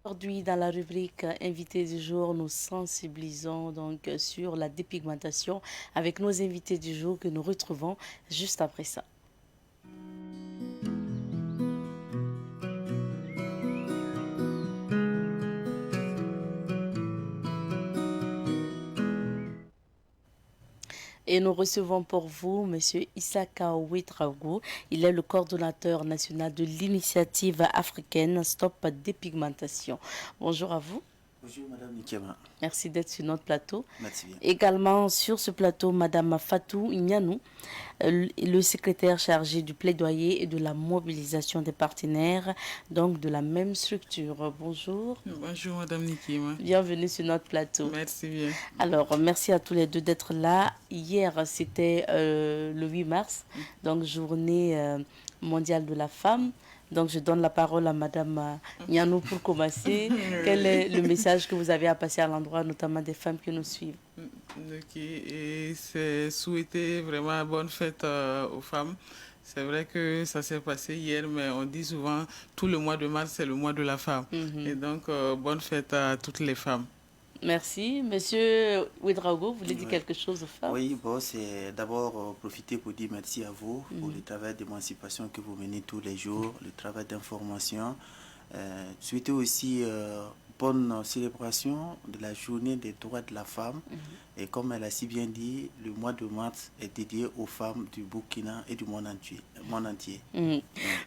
Aujourd'hui, dans la rubrique Invité du jour, nous sensibilisons donc sur la dépigmentation avec nos invités du jour que nous retrouvons juste après ça. Et nous recevons pour vous M. Issaka Ouedraogo. Il est le coordonnateur national de l'initiative africaine Stop Dépigmentation. Bonjour à vous. Bonjour Madame Nikema. Merci d'être sur notre plateau. Merci bien. Également sur ce plateau, Madame Fatou Ignanou, le secrétaire chargé du plaidoyer et de la mobilisation des partenaires, donc de la même structure. Bonjour. Bonjour Madame Nikema. Bienvenue sur notre plateau. Merci bien. Alors, merci à tous les deux d'être là. Hier, c'était le 8 mars, donc journée mondiale de la femme. Donc, je donne la parole à Madame Nianou pour commencer. Quel est le message que vous avez à passer à l'endroit, notamment des femmes qui nous suivent? Ok, et c'est souhaiter vraiment bonne fête aux femmes. C'est vrai que ça s'est passé hier, mais on dit souvent tout le mois de mars, c'est le mois de la femme. Et donc, bonne fête à toutes les femmes. Merci. Monsieur Ouedraogo, vous voulez dire quelque chose aux femmes? Oui, bon, c'est d'abord profiter pour dire merci à vous pour le travail d'émancipation que vous menez tous les jours, le travail d'information. Souhaiter aussi bonne célébration de la journée des droits de la femme. Et comme elle a si bien dit, le mois de mars est dédié aux femmes du Burkina et du monde entier.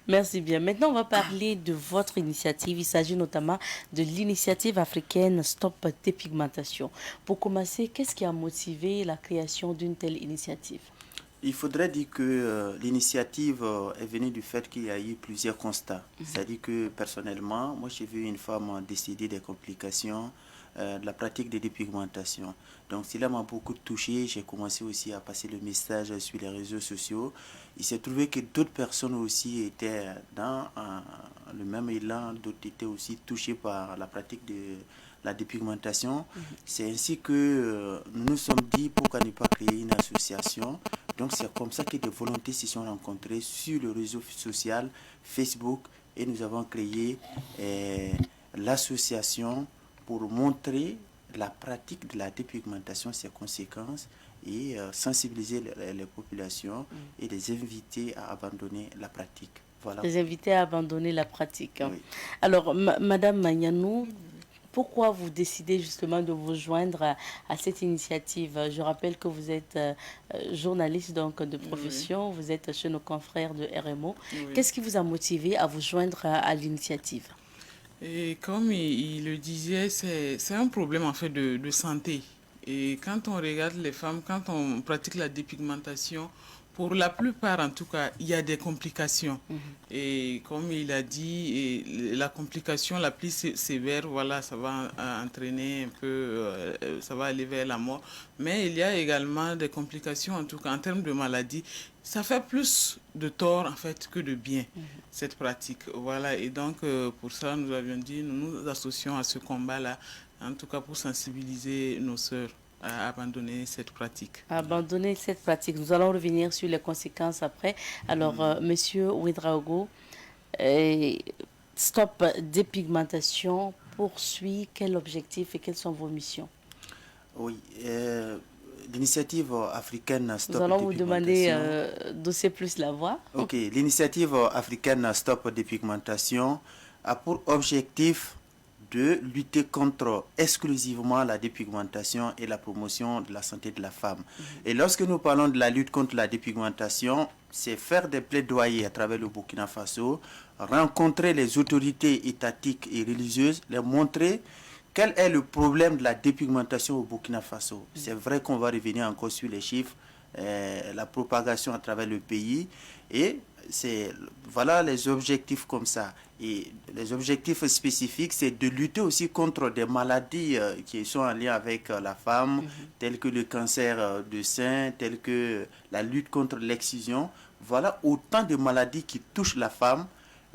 Merci bien. Maintenant, on va parler de votre initiative. Il s'agit notamment de l'initiative africaine Stop Dépigmentation. Pour commencer, qu'est-ce qui a motivé la création d'une telle initiative? Il faudrait dire que l'initiative est venue du fait qu'il y a eu plusieurs constats. C'est-à-dire que personnellement, moi j'ai vu une femme décéder des complications de la pratique de dépigmentation. Donc cela m'a beaucoup touché. J'ai commencé aussi à passer le message sur les réseaux sociaux. Il s'est trouvé que d'autres personnes aussi étaient dans le même élan, d'autres étaient aussi touchées par la pratique de la dépigmentation. C'est ainsi que nous nous sommes dit pourquoi ne pas créer une association. Donc c'est comme ça que des volontés se sont rencontrées sur le réseau social Facebook et nous avons créé l'association pour montrer la pratique de la dépigmentation, ses conséquences et sensibiliser les populations et les inviter à abandonner la pratique. Voilà. Les inviter à abandonner la pratique. Oui. Alors, Madame Magnanou, pourquoi vous décidez justement de vous joindre à cette initiative? Je rappelle que vous êtes journaliste donc, de profession, vous êtes chez nos confrères de RMO. Oui. Qu'est-ce qui vous a motivé à vous joindre à l'initiative? Et comme il le disait, c'est un problème en fait de santé. Et quand on regarde les femmes, quand on pratique la dépigmentation, pour la plupart en tout cas, il y a des complications. Et comme il a dit, la complication la plus sévère, voilà, ça va entraîner un peu, ça va aller vers la mort. Mais il y a également des complications, en tout cas en termes de maladie. Ça fait plus de tort en fait que de bien, cette pratique. Voilà, et donc pour ça, nous avions dit, nous nous associons à ce combat-là, en tout cas pour sensibiliser nos sœurs à abandonner cette pratique. Abandonner cette pratique. Nous allons revenir sur les conséquences après. Alors, Monsieur Ouedraogo, Stop Dépigmentation poursuit quel objectif et quelles sont vos missions? Oui, l'initiative africaine Stop Nous allons vous demander d'hausser plus la voix. Ok, l'initiative africaine Stop Dépigmentation a pour objectif de lutter contre exclusivement la dépigmentation et la promotion de la santé de la femme. Et lorsque nous parlons de la lutte contre la dépigmentation, c'est faire des plaidoyers à travers le Burkina Faso, rencontrer les autorités étatiques et religieuses, leur montrer quel est le problème de la dépigmentation au Burkina Faso. C'est vrai qu'on va revenir encore sur les chiffres, la propagation à travers le pays, et voilà les objectifs comme ça. Et les objectifs spécifiques, c'est de lutter aussi contre des maladies qui sont en lien avec la femme, telles que le cancer du sein, telles que la lutte contre l'excision. Voilà autant de maladies qui touchent la femme.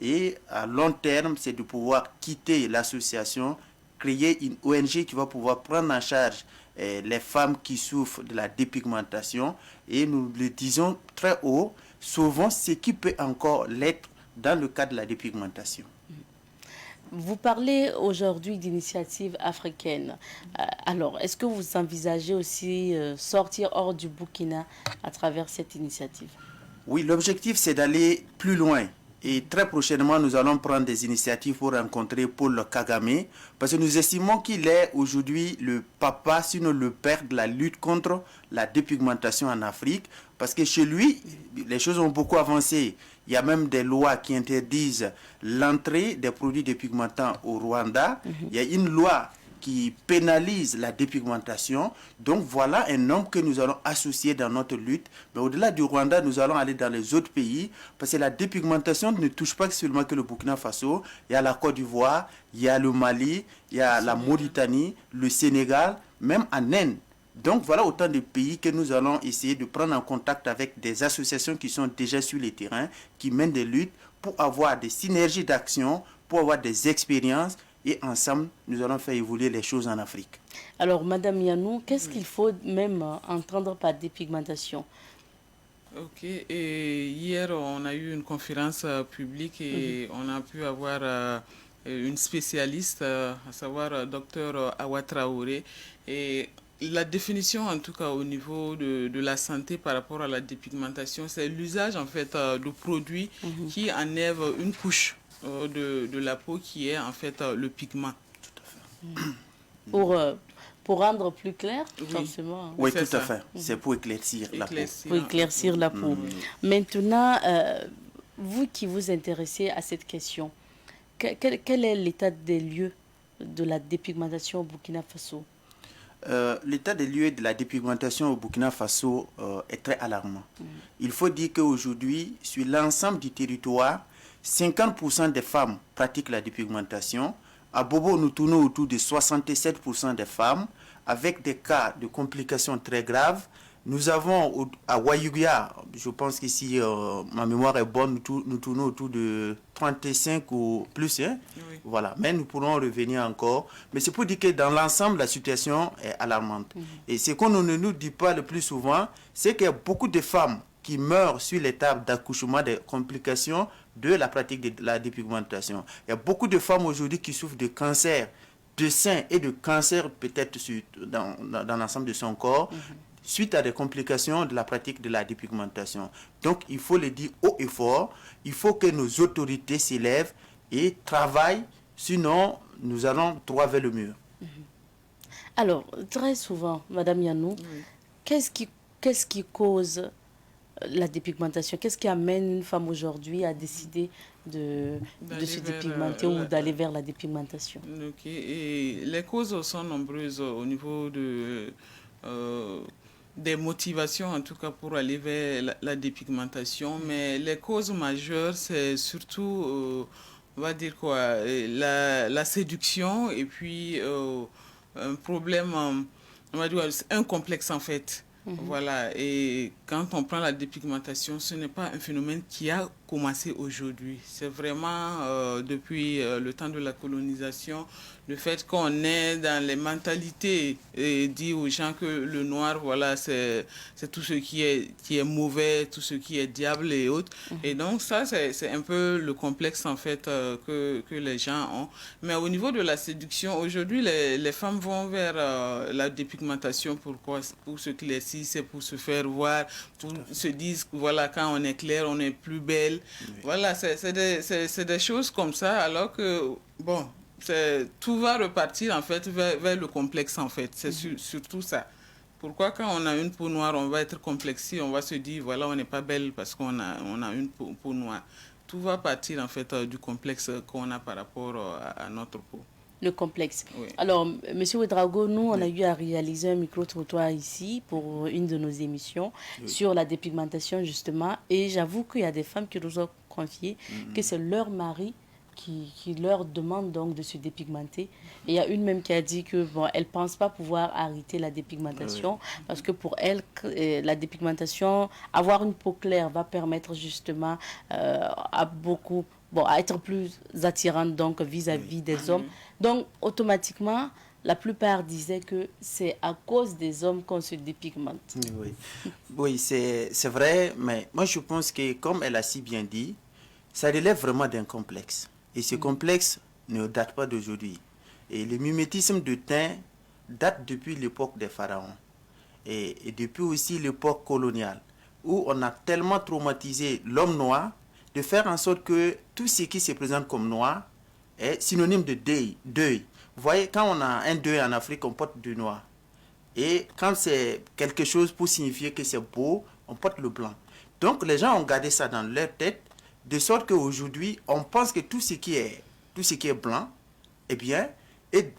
Et à long terme, c'est de pouvoir quitter l'association, créer une ONG qui va pouvoir prendre en charge les femmes qui souffrent de la dépigmentation. Et nous le disons très haut, souvent ce qui peut encore l'être dans le cas de la dépigmentation. Vous parlez aujourd'hui d'initiatives africaines. Alors, est-ce que vous envisagez aussi sortir hors du Burkina à travers cette initiative? Oui, l'objectif c'est d'aller plus loin. Et très prochainement, nous allons prendre des initiatives pour rencontrer Paul Kagame, parce que nous estimons qu'il est aujourd'hui le papa, sinon le père de la lutte contre la dépigmentation en Afrique, parce que chez lui, les choses ont beaucoup avancé. Il y a même des lois qui interdisent l'entrée des produits dépigmentants au Rwanda. Il y a une loi qui pénalise la dépigmentation. Donc voilà un homme que nous allons associer dans notre lutte. Mais au-delà du Rwanda, nous allons aller dans les autres pays, parce que la dépigmentation ne touche pas seulement que le Burkina Faso. Il y a la Côte d'Ivoire, il y a le Mali, il y a la Mauritanie, le Sénégal, même en Inde. Donc voilà autant de pays que nous allons essayer de prendre en contact avec des associations qui sont déjà sur le terrain, qui mènent des luttes pour avoir des synergies d'action, pour avoir des expériences. Et ensemble, nous allons faire évoluer les choses en Afrique. Alors, Madame Yanou, qu'est-ce qu'il faut même entendre par dépigmentation? Ok, et hier, on a eu une conférence publique et on a pu avoir une spécialiste, à savoir Dr Awa Traoré. Et la définition, en tout cas au niveau de la santé par rapport à la dépigmentation, c'est l'usage en fait de produits qui enlèvent une couche de la peau qui est en fait le pigment. Tout à fait. Pour rendre plus clair, oui. Forcément. Oui, tout à fait. C'est pour éclaircir la peau. Pour éclaircir la peau. Maintenant, vous qui vous intéressez à cette question, quel est l'état des lieux de la dépigmentation au Burkina Faso? L'état des lieux de la dépigmentation au Burkina Faso est très alarmant. Il faut dire qu'aujourd'hui, sur l'ensemble du territoire, 50% des femmes pratiquent la dépigmentation. À Bobo, nous tournons autour de 67% des femmes, avec des cas de complications très graves. Nous avons à Wayugia, je pense que si ma mémoire est bonne, nous tournons autour de 35 ou plus. Hein? Oui. Voilà. Mais nous pourrons revenir encore. Mais c'est pour dire que dans l'ensemble, la situation est alarmante. Et ce qu'on ne nous dit pas le plus souvent, c'est qu'il y a beaucoup de femmes qui meurent sur l'étape d'accouchement des complications de la pratique de la dépigmentation. Il y a beaucoup de femmes aujourd'hui qui souffrent de cancer de sein et de cancer peut-être dans l'ensemble de son corps, suite à des complications de la pratique de la dépigmentation. Donc, il faut le dire haut et fort, il faut que nos autorités s'élèvent et travaillent, sinon nous allons droit vers le mur. Alors, très souvent, Madame Yanou, qu'est-ce qui cause la dépigmentation? Qu'est-ce qui amène une femme aujourd'hui à décider de se dépigmenter ou d'aller vers la dépigmentation? Et les causes sont nombreuses au niveau des motivations, en tout cas pour aller vers la dépigmentation, mais les causes majeures, c'est surtout, on va dire quoi, la séduction et puis un problème, on va dire un complexe en fait. Voilà, et quand on prend la dépigmentation, ce n'est pas un phénomène qui a commencé aujourd'hui. C'est vraiment depuis le temps de la colonisation, le fait qu'on est dans les mentalités et dit aux gens que le noir, voilà, c'est tout ce qui est mauvais, tout ce qui est diable et autres. Et donc ça, c'est un peu le complexe en fait que les gens ont. Mais au niveau de la séduction, aujourd'hui, les femmes vont vers la dépigmentation. Pourquoi? Pour se claircir, c'est pour se faire voir, pour se dire, voilà, quand on est clair, on est plus belle. Oui. Voilà, c'est des choses comme ça, alors que, bon, tout va repartir en fait vers le complexe en fait. C'est surtout ça. Pourquoi quand on a une peau noire, on va être complexé, on va se dire, voilà, on n'est pas belle parce qu'on a une peau noire. Tout va partir en fait du complexe qu'on a par rapport à notre peau. Le complexe. Oui. Alors, Monsieur Ouedraogo, nous, on a eu à réaliser un micro-trottoir ici pour une de nos émissions sur la dépigmentation, justement. Et j'avoue qu'il y a des femmes qui nous ont confié que c'est leur mari qui leur demande donc de se dépigmenter. Et il y a une même qui a dit que bon, elle pense pas pouvoir arrêter la dépigmentation parce que pour elle, la dépigmentation, avoir une peau claire va permettre justement à être plus attirante donc vis-à-vis des hommes. Donc automatiquement, la plupart disaient que c'est à cause des hommes qu'on se dépigmente. Oui, c'est vrai, mais moi je pense que comme elle a si bien dit, ça relève vraiment d'un complexe. Et ce complexe ne date pas d'aujourd'hui. Et le mimétisme de teint date depuis l'époque des pharaons. Et depuis aussi l'époque coloniale, où on a tellement traumatisé l'homme noir de faire en sorte que tout ce qui se présente comme noir est synonyme de deuil. Vous voyez, quand on a un deuil en Afrique, on porte du noir. Et quand c'est quelque chose pour signifier que c'est beau, on porte le blanc. Donc les gens ont gardé ça dans leur tête, de sorte qu'aujourd'hui, on pense que tout ce qui est blanc, eh bien, et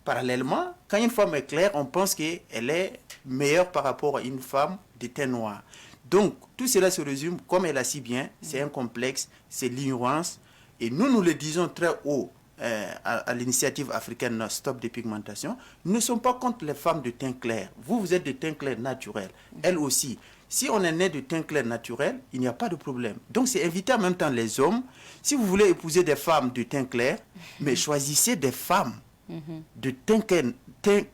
parallèlement, quand une femme est claire, on pense qu'elle est meilleure par rapport à une femme de teint noir. Donc, tout cela se résume, comme elle a si bien, c'est un complexe, c'est l'ignorance. Et nous le disons très haut à l'initiative africaine Stop Dépigmentation, nous ne sommes pas contre les femmes de teint clair. Vous êtes de teint clair naturel, elles aussi. Si on est né de teint clair naturel, il n'y a pas de problème. Donc, c'est inviter en même temps les hommes. Si vous voulez épouser des femmes de teint clair, mais choisissez des femmes de teint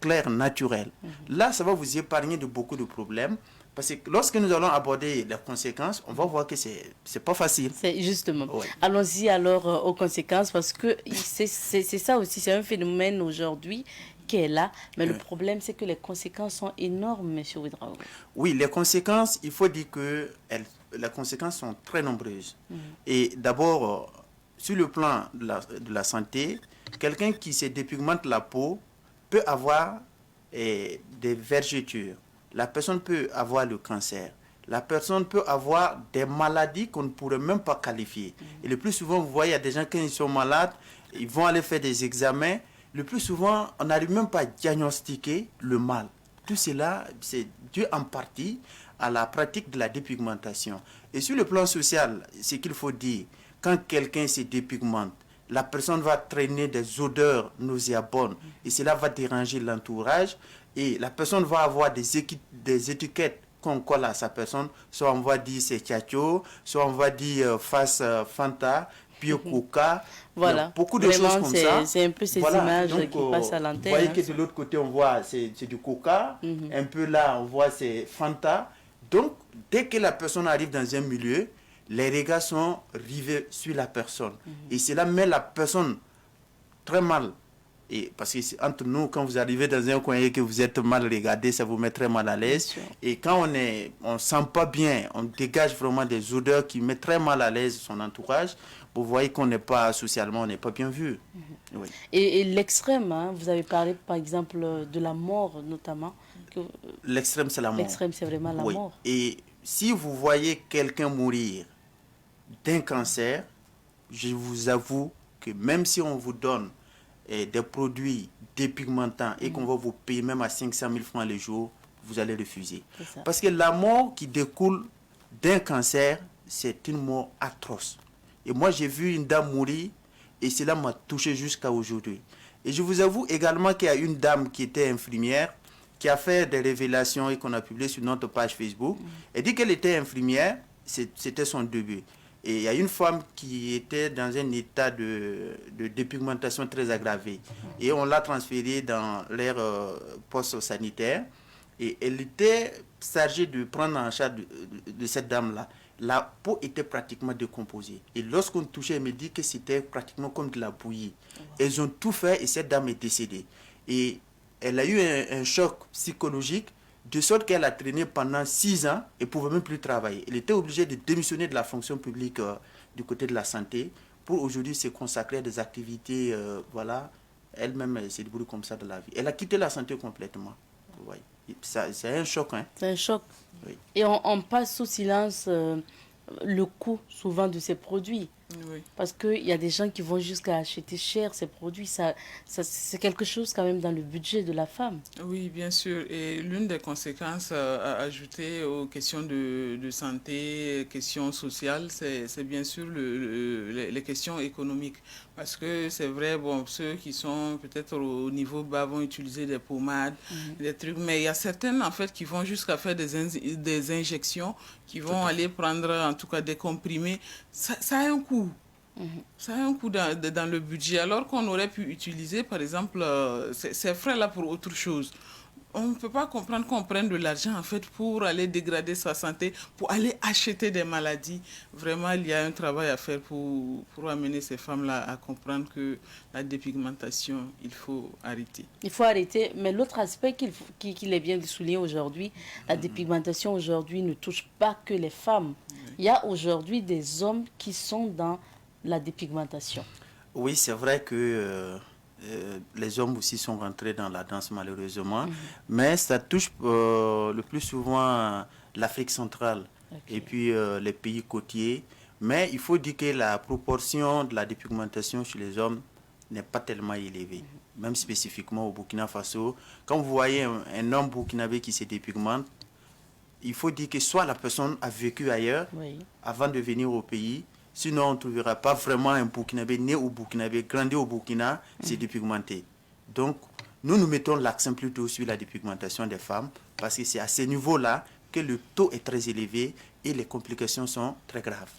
clair naturel. Là, ça va vous épargner de beaucoup de problèmes. Parce que lorsque nous allons aborder les conséquences, on va voir que c'est pas facile. C'est justement. Ouais. Allons-y alors aux conséquences, parce que c'est ça aussi, c'est un phénomène aujourd'hui qui est là, mais le problème c'est que les conséquences sont énormes, M. Ouedraogo. Oui, les conséquences, il faut dire que les conséquences sont très nombreuses. Et d'abord, sur le plan de la santé, quelqu'un qui se dépigmente la peau peut avoir des vergetures. La personne peut avoir le cancer. La personne peut avoir des maladies qu'on ne pourrait même pas qualifier. Et le plus souvent, vous voyez, il y a des gens, quand ils sont malades, ils vont aller faire des examens. Le plus souvent, on n'arrive même pas à diagnostiquer le mal. Tout cela, c'est dû en partie à la pratique de la dépigmentation. Et sur le plan social, ce qu'il faut dire, quand quelqu'un se dépigmente, la personne va traîner des odeurs nauséabondes et cela va déranger l'entourage. Et la personne va avoir des étiquettes qu'on colle à sa personne, soit on va dire c'est Tchatcho, soit on va dire face Fanta, puis Coca. Voilà. Beaucoup de choses comme ça. C'est un peu ces images qui passent à l'antenne. Vous voyez que de l'autre côté, on voit c'est du Coca. Un peu là, on voit c'est Fanta. Donc, dès que la personne arrive dans un milieu, les regards sont rivés sur la personne. Et cela met la personne très mal. Et parce que entre nous, quand vous arrivez dans un coin et que vous êtes mal regardé, ça vous met très mal à l'aise. Et quand on sent pas bien, on dégage vraiment des odeurs qui mettent très mal à l'aise son entourage. Vous voyez qu'on n'est pas socialement, on n'est pas bien vu. Oui. Et l'extrême, hein, vous avez parlé par exemple de la mort notamment. L'extrême, c'est la mort. L'extrême, c'est vraiment la mort. Et si vous voyez quelqu'un mourir d'un cancer, je vous avoue que même si on vous donne des produits dépigmentants et qu'on va vous payer même à 500 000 francs le jour, vous allez refuser. Parce que la mort qui découle d'un cancer, c'est une mort atroce. Et moi, j'ai vu une dame mourir et cela m'a touché jusqu'à aujourd'hui. Et je vous avoue également qu'il y a une dame qui était infirmière, qui a fait des révélations et qu'on a publié sur notre page Facebook. Elle dit qu'elle était infirmière, c'était son début. Et il y a une femme qui était dans un état de dépigmentation très aggravé. Et on l'a transférée dans l'aire poste sanitaire. Et elle était chargée de prendre en charge de cette dame-là. La peau était pratiquement décomposée. Et lorsqu'on touchait, elle me dit que c'était pratiquement comme de la bouillie. Elles ont tout fait et cette dame est décédée. Et elle a eu un choc psychologique, de sorte qu'elle a traîné pendant 6 ans et ne pouvait même plus travailler. Elle était obligée de démissionner de la fonction publique du côté de la santé pour aujourd'hui se consacrer à des activités, voilà, elle-même elle s'est débrouillée comme ça de la vie. Elle a quitté la santé complètement. Vous voyez. C'est un choc. Hein. C'est un choc. Oui. Et on passe sous silence le coût souvent de ces produits. Oui. Parce qu'il y a des gens qui vont jusqu'à acheter cher ces produits. C'est quelque chose quand même dans le budget de la femme. Oui, bien sûr. Et l'une des conséquences à ajouter aux questions de santé, questions sociales, c'est bien sûr les questions économiques. Parce que c'est vrai, bon, ceux qui sont peut-être au niveau bas vont utiliser des pommades, des trucs. Mais il y a certaines, en fait, qui vont jusqu'à faire des injections, qui vont aller prendre, en tout cas, des comprimés. Ça a un coût. Ça a un coût dans le budget, alors qu'on aurait pu utiliser, par exemple, ces frais-là pour autre chose. On ne peut pas comprendre qu'on prenne de l'argent, en fait, pour aller dégrader sa santé, pour aller acheter des maladies. Vraiment, il y a un travail à faire pour amener ces femmes-là à comprendre que la dépigmentation, il faut arrêter. Il faut arrêter, mais l'autre aspect qu'il est bien de souligner aujourd'hui, la dépigmentation aujourd'hui ne touche pas que les femmes. Il y a aujourd'hui des hommes qui sont dans la dépigmentation. Oui, c'est vrai que les hommes aussi sont rentrés dans la danse malheureusement, mais ça touche le plus souvent l'Afrique centrale et puis les pays côtiers. Mais il faut dire que la proportion de la dépigmentation chez les hommes n'est pas tellement élevée, même spécifiquement au Burkina Faso. Quand vous voyez un homme burkinabé qui se dépigmente, il faut dire que soit la personne a vécu ailleurs avant de venir au pays, sinon, on ne trouvera pas vraiment un Burkinabé né au Burkinabé, grandi au Burkina, c'est dépigmenté. Donc, nous mettons l'accent plutôt sur la dépigmentation des femmes parce que c'est à ce niveau-là que le taux est très élevé et les complications sont très graves.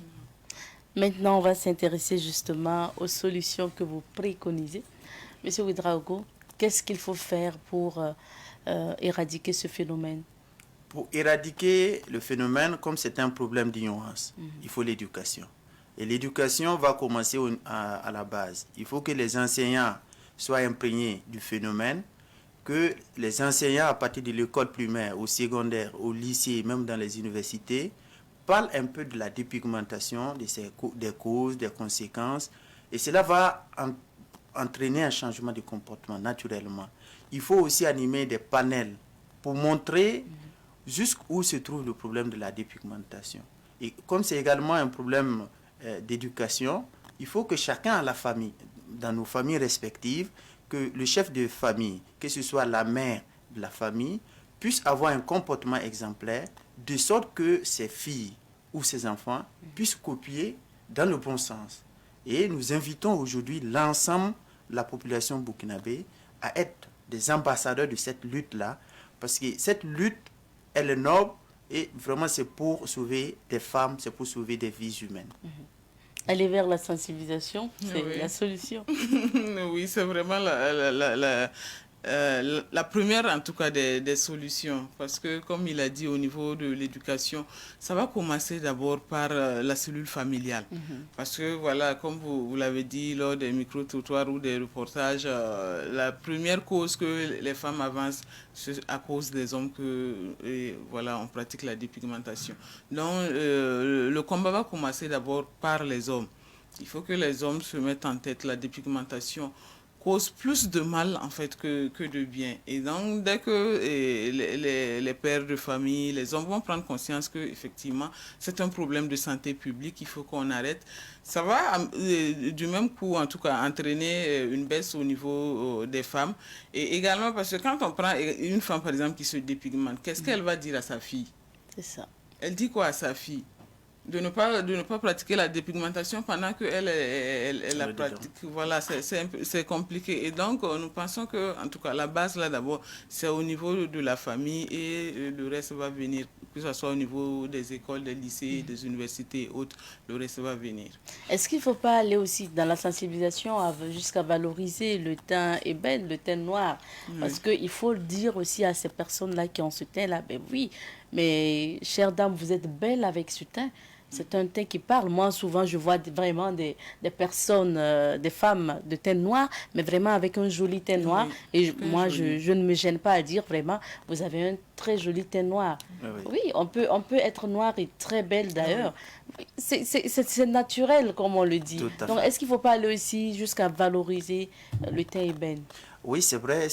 Maintenant, on va s'intéresser justement aux solutions que vous préconisez. Monsieur Ouedraogo, qu'est-ce qu'il faut faire pour éradiquer ce phénomène? Pour éradiquer le phénomène, comme c'est un problème d'ignorance, il faut l'éducation. Et l'éducation va commencer à la base. Il faut que les enseignants soient imprégnés du phénomène, que les enseignants à partir de l'école primaire, au secondaire, au lycée, même dans les universités, parlent un peu de la dépigmentation, des causes, des conséquences. Et cela va entraîner un changement de comportement naturellement. Il faut aussi animer des panels pour montrer jusqu'où se trouve le problème de la dépigmentation. Et comme c'est également un problème d'éducation, il faut que chacun à la famille, dans nos familles respectives, que le chef de famille, que ce soit la mère de la famille, puisse avoir un comportement exemplaire, de sorte que ses filles ou ses enfants puissent copier dans le bon sens. Et nous invitons aujourd'hui l'ensemble de la population burkinabé à être des ambassadeurs de cette lutte-là, parce que cette lutte, elle est noble Et vraiment, c'est pour sauver des femmes, c'est pour sauver des vies humaines. Aller vers la sensibilisation, c'est Oui. la solution. Oui, c'est vraiment la première, en tout cas, des solutions. Parce que, comme il a dit, au niveau de l'éducation, ça va commencer d'abord par la cellule familiale. Parce que, voilà, comme vous l'avez dit lors des micro-trottoirs ou des reportages, la première cause que les femmes avancent, c'est à cause des hommes voilà, on pratique la dépigmentation. Donc, le combat va commencer d'abord par les hommes. Il faut que les hommes se mettent en tête la dépigmentation cause plus de mal en fait que de bien. Et donc dès que les pères de famille, les hommes vont prendre conscience que effectivement c'est un problème de santé publique, il faut qu'on arrête. Ça va du même coup en tout cas entraîner une baisse au niveau des femmes. Et également parce que quand on prend une femme par exemple qui se dépigmente, qu'est-ce qu'elle va dire à sa fille? C'est ça. Elle dit quoi à sa fille? De ne pas pratiquer la dépigmentation pendant qu'elle la pratique. Voilà, c'est compliqué. Et donc, nous pensons que, en tout cas, la base, là, d'abord, c'est au niveau de la famille et le reste va venir, que ce soit au niveau des écoles, des lycées, des universités et autres, le reste va venir. Est-ce qu'il ne faut pas aller aussi dans la sensibilisation jusqu'à valoriser le teint ébène, le teint noir? Parce qu'il faut le dire aussi à ces personnes-là qui ont ce teint-là, ben oui, mais chère dame, vous êtes belle avec ce teint. C'est un teint qui parle. Moi, souvent, je vois vraiment des personnes, des femmes de teint noir, mais vraiment avec un joli teint noir. Et moi, je ne me gêne pas à dire vraiment, vous avez un très joli teint noir. Oui, on peut être noir et très belle d'ailleurs. C'est naturel, comme on le dit. Donc, est-ce qu'il ne faut pas aller aussi jusqu'à valoriser le teint ébène? Oui, c'est vrai.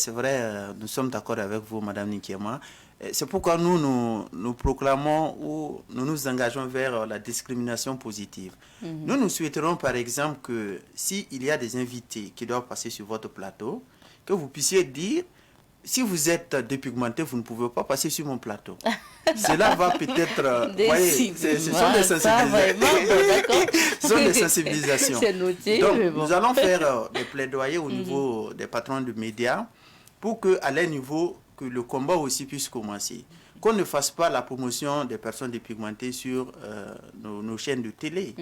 Nous sommes d'accord avec vous, Madame Nikiema. C'est pourquoi nous proclamons ou nous nous engageons vers la discrimination positive. Nous souhaiterons par exemple que s'il y a des invités qui doivent passer sur votre plateau, que vous puissiez dire, si vous êtes dépigmenté, vous ne pouvez pas passer sur mon plateau. Cela va peut-être... voyez, ce sont des sensibilisations. Ce sont des sensibilisations. C'est noté. Donc, nous allons faire des plaidoyers au niveau des patrons de médias pour qu'à leur niveau, que le combat aussi puisse commencer. Qu'on ne fasse pas la promotion des personnes dépigmentées sur nos chaînes de télé.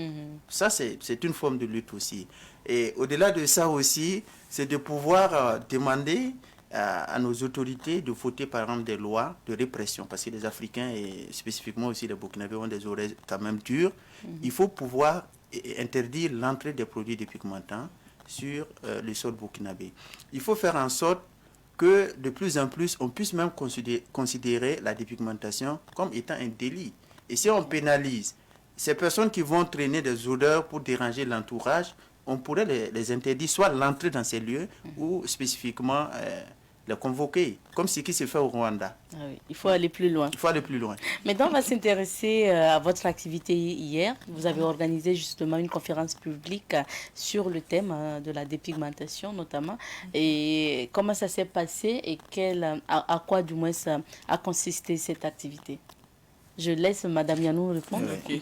Ça, c'est une forme de lutte aussi. Et au-delà de ça aussi, c'est de pouvoir demander à nos autorités de voter par exemple des lois de répression. Parce que les Africains et spécifiquement aussi les Burkinabés ont des oreilles quand même dures. Il faut pouvoir interdire l'entrée des produits dépigmentants sur le sol burkinabé. Il faut faire en sorte que de plus en plus, on puisse même considérer la dépigmentation comme étant un délit. Et si on pénalise ces personnes qui vont traîner des odeurs pour déranger l'entourage, on pourrait les interdire, soit l'entrée dans ces lieux ou spécifiquement les convoquer, comme ce qui se fait au Rwanda. Ah oui, il faut aller plus loin. Il faut aller plus loin. Maintenant, on va s'intéresser à votre activité hier. Vous avez organisé justement une conférence publique sur le thème de la dépigmentation notamment. Et comment ça s'est passé et à quoi du moins a consisté cette activité? Je laisse Madame Yanou répondre. Okay.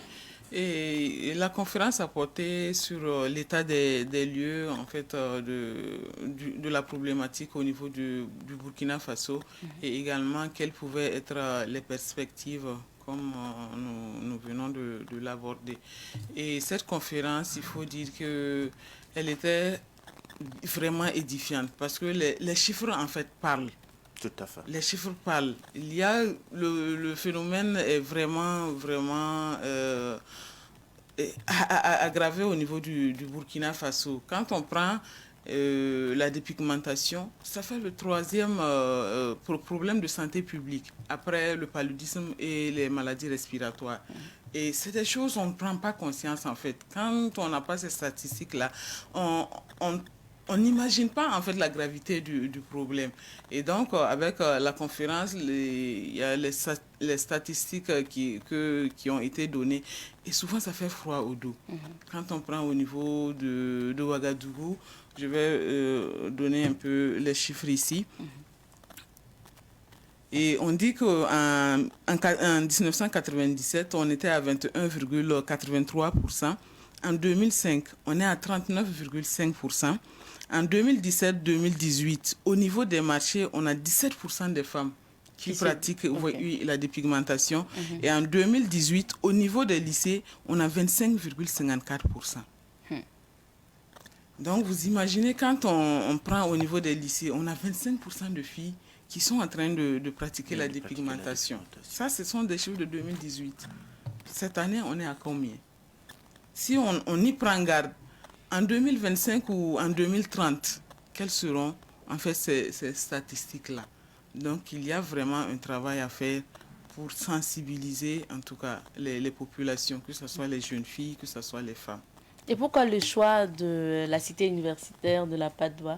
Et la conférence a porté sur l'état des lieux en fait, de la problématique au niveau du Burkina Faso et également quelles pouvaient être les perspectives comme nous venons de l'aborder. Et cette conférence, il faut dire qu'elle était vraiment édifiante parce que les chiffres en fait parlent. Tout à fait. Les chiffres parlent. Il y a le phénomène est vraiment aggravé au niveau du Burkina Faso. Quand on prend la dépigmentation, ça fait le troisième problème de santé publique après le paludisme et les maladies respiratoires. Et c'est des choses on ne prend pas conscience en fait. Quand on n'a pas ces statistiques-là, on n'imagine pas en fait la gravité du problème. Et donc avec la conférence, il y a les statistiques qui ont été données. Et souvent ça fait froid au dos. Quand on prend au niveau de Ouagadougou, je vais donner un peu les chiffres ici. Et on dit qu'en 1997, on était à 21,83%. En 2005, on est à 39,5%. En 2017-2018, au niveau des marchés, on a 17% des femmes qui pratiquent la dépigmentation. Et en 2018, au niveau des lycées, on a 25,54%. Donc, vous imaginez, quand on prend au niveau des lycées, on a 25% de filles qui sont en train de pratiquer la dépigmentation. Ça, ce sont des chiffres de 2018. Cette année, on est à combien? Si on y prend garde, en 2025 ou en 2030, quelles seront en fait ces statistiques-là? Donc, il y a vraiment un travail à faire pour sensibiliser, en tout cas, les populations, que ce soit les jeunes filles, que ce soit les femmes. Et pourquoi le choix de la cité universitaire de la Padoue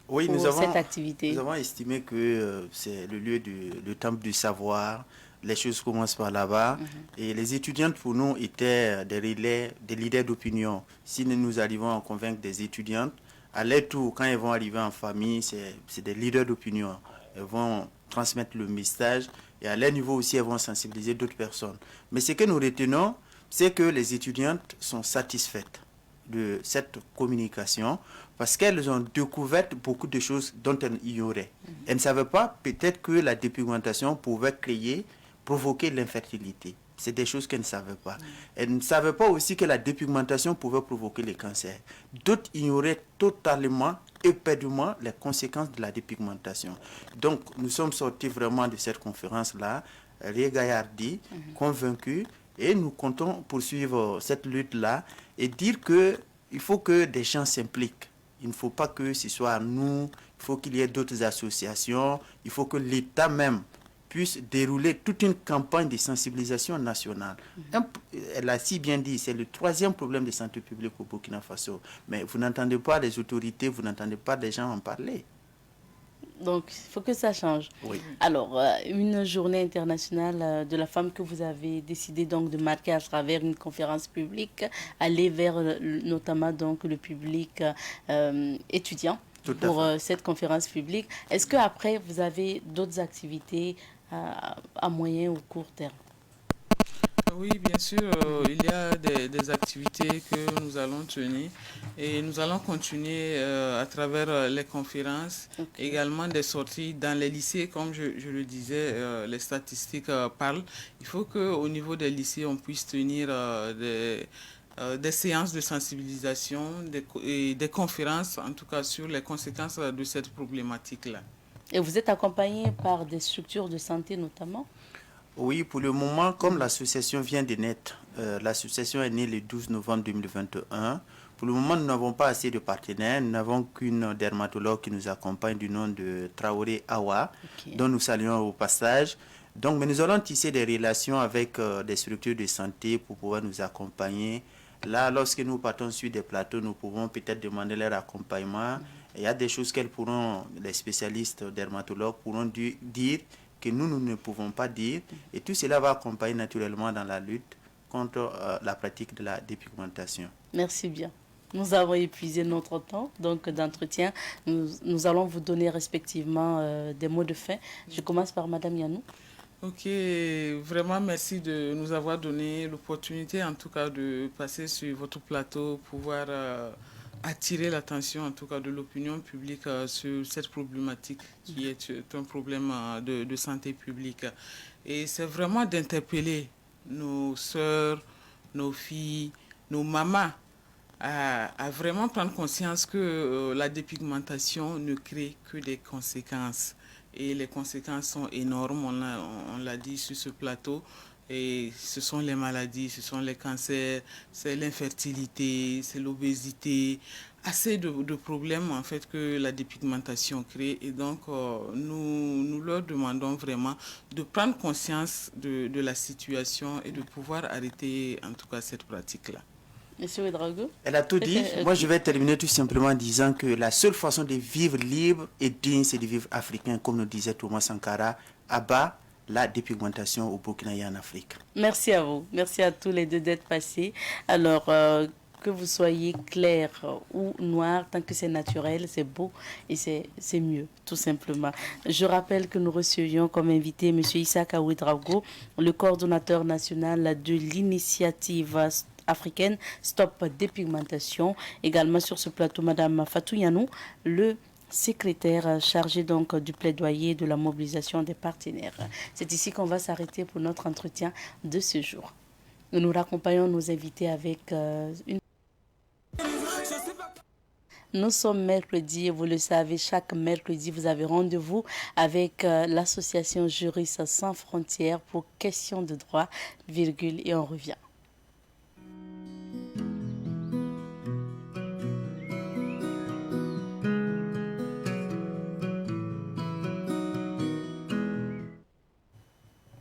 pour cette activité? Nous avons estimé que c'est le lieu le temple du savoir. Les choses commencent par là-bas. Et les étudiantes, pour nous, étaient des leaders d'opinion. Si nous arrivons à convaincre des étudiantes, à leur tour, quand elles vont arriver en famille, c'est des leaders d'opinion. Elles vont transmettre le message et à leur niveau aussi, elles vont sensibiliser d'autres personnes. Mais ce que nous retenons, c'est que les étudiantes sont satisfaites de cette communication parce qu'elles ont découvert beaucoup de choses dont elles ignoraient. Elles ne savaient pas peut-être que la dépigmentation pouvait provoquer l'infertilité. C'est des choses qu'elles ne savaient pas. Elles ne savaient pas aussi que la dépigmentation pouvait provoquer le cancer. D'autres ignoraient totalement, éperdument les conséquences de la dépigmentation. Donc, nous sommes sortis vraiment de cette conférence-là, régaillardis, convaincus, et nous comptons poursuivre cette lutte-là et dire qu'il faut que des gens s'impliquent. Il ne faut pas que ce soit nous, il faut qu'il y ait d'autres associations, il faut que l'État même puisse dérouler toute une campagne de sensibilisation nationale. Elle a si bien dit, c'est le 3e problème de santé publique au Burkina Faso. Mais vous n'entendez pas les autorités, vous n'entendez pas des gens en parler. Donc, il faut que ça change. Oui. Alors, une journée internationale de la femme que vous avez décidé donc de marquer à travers une conférence publique, aller vers notamment donc le public étudiant pour cette conférence publique. Est-ce qu'après, vous avez d'autres activités à moyen ou court terme? Oui, bien sûr, il y a des activités que nous allons tenir et nous allons continuer à travers les conférences, également des sorties dans les lycées, comme je le disais, les statistiques parlent. Il faut qu'au niveau des lycées, on puisse tenir des séances de sensibilisation et des conférences, en tout cas sur les conséquences de cette problématique-là. Et vous êtes accompagné par des structures de santé notamment? Oui, pour le moment, comme l'association vient de naître, l'association est née le 12 novembre 2021. Pour le moment, nous n'avons pas assez de partenaires. Nous n'avons qu'une dermatologue qui nous accompagne du nom de Traoré Awa, dont nous saluons au passage. Donc, mais nous allons tisser des relations avec des structures de santé pour pouvoir nous accompagner. Là, lorsque nous partons sur des plateaux, nous pouvons peut-être demander leur accompagnement. Il y a des choses les spécialistes dermatologues pourront dire que nous ne pouvons pas dire. Et tout cela va accompagner naturellement dans la lutte contre la pratique de la dépigmentation. Merci bien. Nous avons épuisé notre temps d'entretien. Nous allons vous donner respectivement des mots de fin. Je commence par Madame Yanou. Ok, vraiment merci de nous avoir donné l'opportunité en tout cas de passer sur votre plateau, pouvoir attirer l'attention en tout cas de l'opinion publique sur cette problématique qui est un problème de santé publique. Et c'est vraiment d'interpeller nos sœurs, nos filles, nos mamans à vraiment prendre conscience que la dépigmentation ne crée que des conséquences. Et les conséquences sont énormes, on l'a dit sur ce plateau. Et ce sont les maladies, ce sont les cancers, c'est l'infertilité, c'est l'obésité, assez de problèmes en fait que la dépigmentation crée. Et donc nous leur demandons vraiment de prendre conscience de la situation et de pouvoir arrêter en tout cas cette pratique-là. Monsieur Ouedraogo? Elle a tout dit. Moi, je vais terminer tout simplement en disant que la seule façon de vivre libre et digne, c'est de vivre africain, comme nous disait Thomas Sankara, à bas la dépigmentation au Burkina et en Afrique. Merci à vous. Merci à tous les deux d'être passés. Alors, que vous soyez clair ou noir, tant que c'est naturel, c'est beau et c'est mieux, tout simplement. Je rappelle que nous recevions comme invité M. Issaka Ouedraogo, le coordonnateur national de l'initiative africaine Stop Dépigmentation. Également sur ce plateau, Madame Fatou Yanou, le secrétaire chargé donc du plaidoyer de la mobilisation des partenaires. C'est ici qu'on va s'arrêter pour notre entretien de ce jour. Nous raccompagnons nos invités avec une... Nous sommes mercredi et vous le savez, chaque mercredi, vous avez rendez-vous avec l'association Juristes sans frontières pour questions de droit, virgule, et on revient.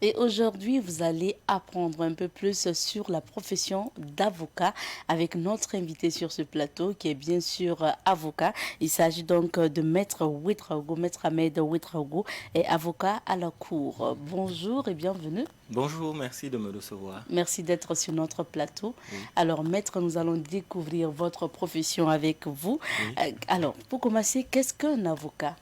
Et aujourd'hui, vous allez apprendre un peu plus sur la profession d'avocat avec notre invité sur ce plateau qui est bien sûr avocat. Il s'agit donc de Maître Ouedraogo, Maître Ahmed Ouedraogo est avocat à la cour. Bonjour et bienvenue. Bonjour, merci de me recevoir. Merci d'être sur notre plateau. Oui. Alors Maître, nous allons découvrir votre profession avec vous. Oui. Alors, pour commencer, qu'est-ce qu'un avocat ?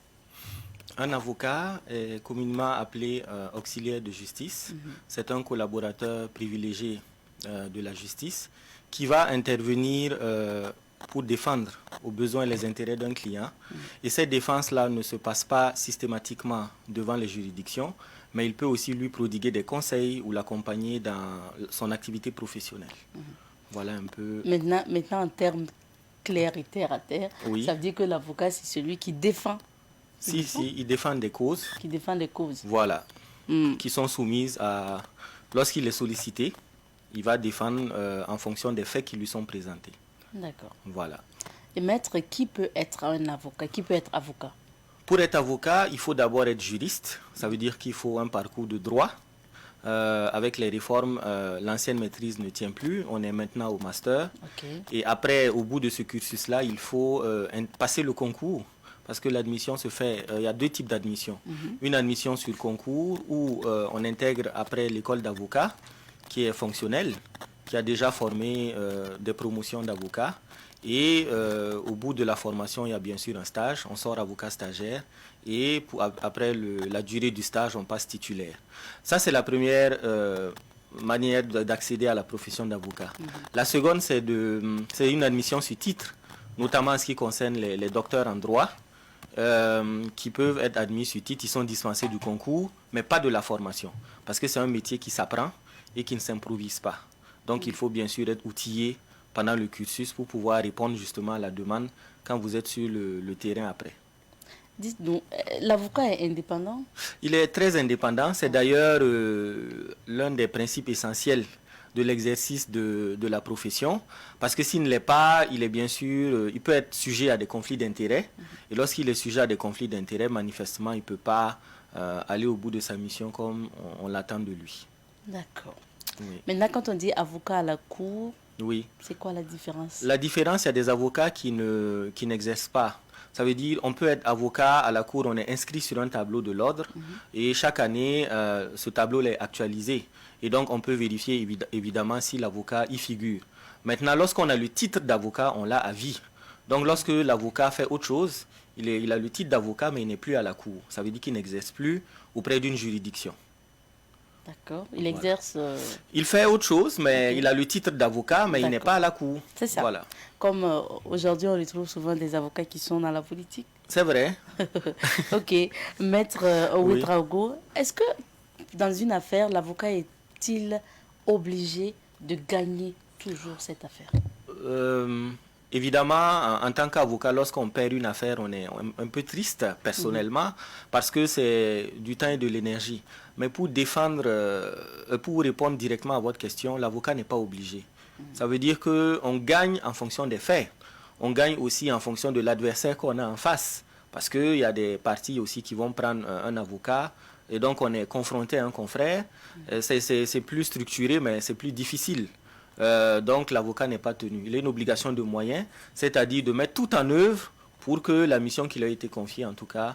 Un avocat est communément appelé auxiliaire de justice. C'est un collaborateur privilégié de la justice qui va intervenir pour défendre aux besoins et les intérêts d'un client. Et cette défense-là ne se passe pas systématiquement devant les juridictions, mais il peut aussi lui prodiguer des conseils ou l'accompagner dans son activité professionnelle. Voilà un peu... Maintenant, en termes clairs et terre à terre, Oui. ça veut dire que l'avocat, c'est celui qui défend. Si, il défend des causes. Qui défend des causes. Voilà. Qui sont soumises à... Lorsqu'il est sollicité, il va défendre en fonction des faits qui lui sont présentés. D'accord. Voilà. Et maître, qui peut être un avocat? Qui peut être avocat? Pour être avocat, il faut d'abord être juriste. Ça veut dire qu'il faut un parcours de droit. Avec les réformes, l'ancienne maîtrise ne tient plus. On est maintenant au master. Okay. Et après, au bout de ce cursus-là, il faut passer le concours. Parce que l'admission se fait, il y a deux types d'admission. Une admission sur concours où on intègre après l'école d'avocat qui est fonctionnelle, qui a déjà formé des promotions d'avocats. Et au bout de la formation, il y a bien sûr un stage. On sort avocat stagiaire. Et après la durée du stage, on passe titulaire. Ça, c'est la première manière d'accéder à la profession d'avocat. La seconde, c'est une admission sur titre, notamment en ce qui concerne les docteurs en droit. Qui peuvent être admis sur titre, ils sont dispensés du concours, mais pas de la formation. Parce que c'est un métier qui s'apprend et qui ne s'improvise pas. Donc il faut bien sûr être outillé pendant le cursus pour pouvoir répondre justement à la demande quand vous êtes sur le terrain après. Dites-nous, l'avocat est indépendant? Il est très indépendant. C'est d'ailleurs l'un des principes essentiels de l'exercice de la profession, parce que s'il ne l'est pas, il est bien sûr, il peut être sujet à des conflits d'intérêts, et lorsqu'il est sujet à des conflits d'intérêts, manifestement, il ne peut pas aller au bout de sa mission comme on l'attend de lui. D'accord. Oui. Maintenant, quand on dit avocat à la cour, oui. C'est quoi la différence? La différence, il y a des avocats qui n'exercent pas. Ça veut dire on peut être avocat à la cour, on est inscrit sur un tableau de l'ordre, et chaque année, ce tableau est actualisé. Et donc, on peut vérifier évidemment si l'avocat y figure. Maintenant, lorsqu'on a le titre d'avocat, on l'a à vie. Donc, lorsque l'avocat fait autre chose, il a le titre d'avocat, mais il n'est plus à la cour. Ça veut dire qu'il n'exerce plus auprès d'une juridiction. D'accord. Il exerce... Il fait autre chose, mais il a le titre d'avocat, mais il n'est pas à la cour. C'est ça. Voilà. Comme aujourd'hui, on retrouve souvent des avocats qui sont dans la politique. C'est vrai. Ok. Maître Ouedraogo, est-ce que dans une affaire, l'avocat est-il obligé de gagner toujours cette affaire? Évidemment, en tant qu'avocat, lorsqu'on perd une affaire, on est un peu triste personnellement parce que c'est du temps et de l'énergie. Mais pour répondre directement à votre question, l'avocat n'est pas obligé. Ça veut dire qu'on gagne en fonction des faits. On gagne aussi en fonction de l'adversaire qu'on a en face. Parce qu'il y a des parties aussi qui vont prendre un avocat. Et donc, on est confronté à un confrère. C'est plus structuré, mais c'est plus difficile. Donc, l'avocat n'est pas tenu. Il a une obligation de moyens, c'est-à-dire de mettre tout en œuvre pour que la mission qui lui a été confiée, en tout cas,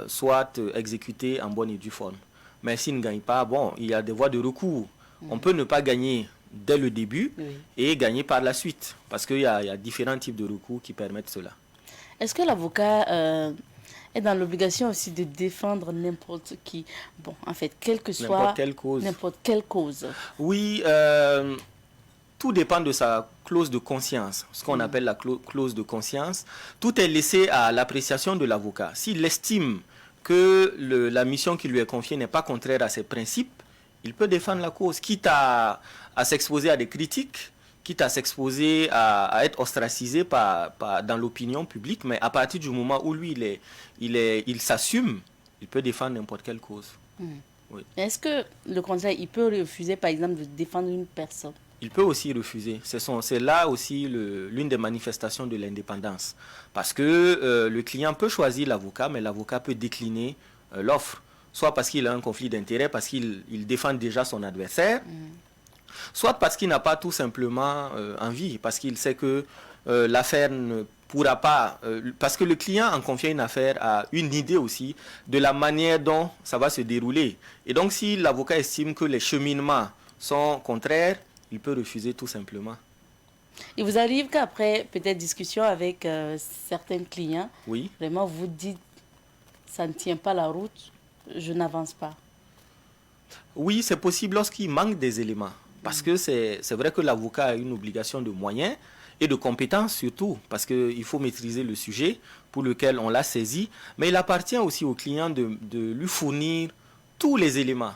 soit exécutée en bonne et due forme. Mais s'il ne gagne pas, bon, il y a des voies de recours. On peut ne pas gagner dès le début et gagner par la suite. Parce qu'il y a différents types de recours qui permettent cela. Est-ce que l'avocat est dans l'obligation aussi de défendre n'importe qui? Bon, en fait, quelle que soit... N'importe quelle cause. N'importe quelle cause. Oui, tout dépend de sa clause de conscience, ce qu'on appelle la clause de conscience. Tout est laissé à l'appréciation de l'avocat. S'il estime que la mission qui lui est confiée n'est pas contraire à ses principes, il peut défendre la cause, quitte à s'exposer à des critiques, quitte à s'exposer à être ostracisé dans l'opinion publique, mais à partir du moment où lui, il s'assume, il peut défendre n'importe quelle cause. Oui. Est-ce que le conseil, il peut refuser, par exemple, de défendre une personne? Il peut aussi refuser. C'est là aussi l'une des manifestations de l'indépendance. Parce que le client peut choisir l'avocat, mais l'avocat peut décliner l'offre. Soit parce qu'il a un conflit d'intérêts, parce qu'il défend déjà son adversaire, soit parce qu'il n'a pas tout simplement envie, parce qu'il sait que l'affaire ne pourra pas, parce que le client en confie une affaire a une idée aussi de la manière dont ça va se dérouler. Et donc si l'avocat estime que les cheminements sont contraires, il peut refuser tout simplement. Il vous arrive qu'après peut-être discussion avec certains clients, oui, vraiment vous dites ça ne tient pas la route, je n'avance pas. Oui, c'est possible lorsqu'il manque des éléments. Parce que c'est vrai que l'avocat a une obligation de moyens et de compétences surtout, parce qu'il faut maîtriser le sujet pour lequel on l'a saisi. Mais il appartient aussi au client de lui fournir tous les éléments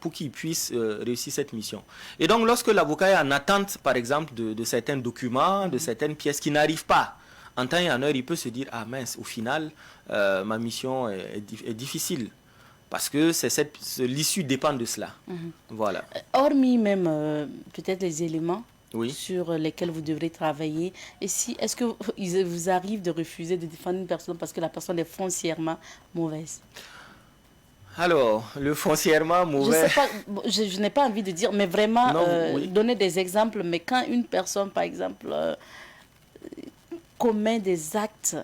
pour qu'il puisse réussir cette mission. Et donc lorsque l'avocat est en attente, par exemple, de certains documents, de certaines pièces qui n'arrivent pas, en temps et en heure, il peut se dire « Ah mince, au final, ma mission est difficile ». Parce que l'issue dépend de cela. Voilà. Hormis même peut-être les éléments oui, sur lesquels vous devrez travailler, est-ce qu'il vous arrive de refuser de défendre une personne parce que la personne est foncièrement mauvaise? Alors, le foncièrement mauvais... Je n'ai pas envie de dire, mais vraiment oui, donner des exemples. Mais quand une personne, par exemple, commet des actes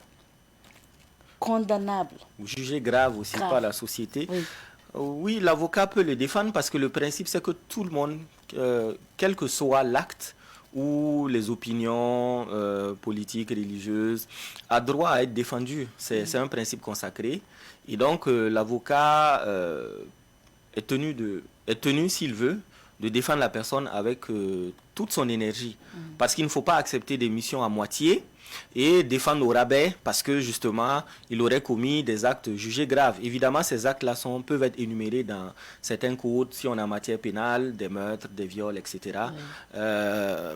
condamnable. Ou jugé grave aussi par la société. Oui, oui, l'avocat peut le défendre parce que le principe c'est que tout le monde, quel que soit l'acte ou les opinions politiques, religieuses, a droit à être défendu. C'est un principe consacré. Et donc l'avocat est tenu s'il veut, de défendre la personne avec toute son énergie. Parce qu'il ne faut pas accepter des missions à moitié et défendre au rabais parce que justement il aurait commis des actes jugés graves. Évidemment, ces actes-là peuvent être énumérés dans certains codes, si on a matière pénale, des meurtres, des viols, etc.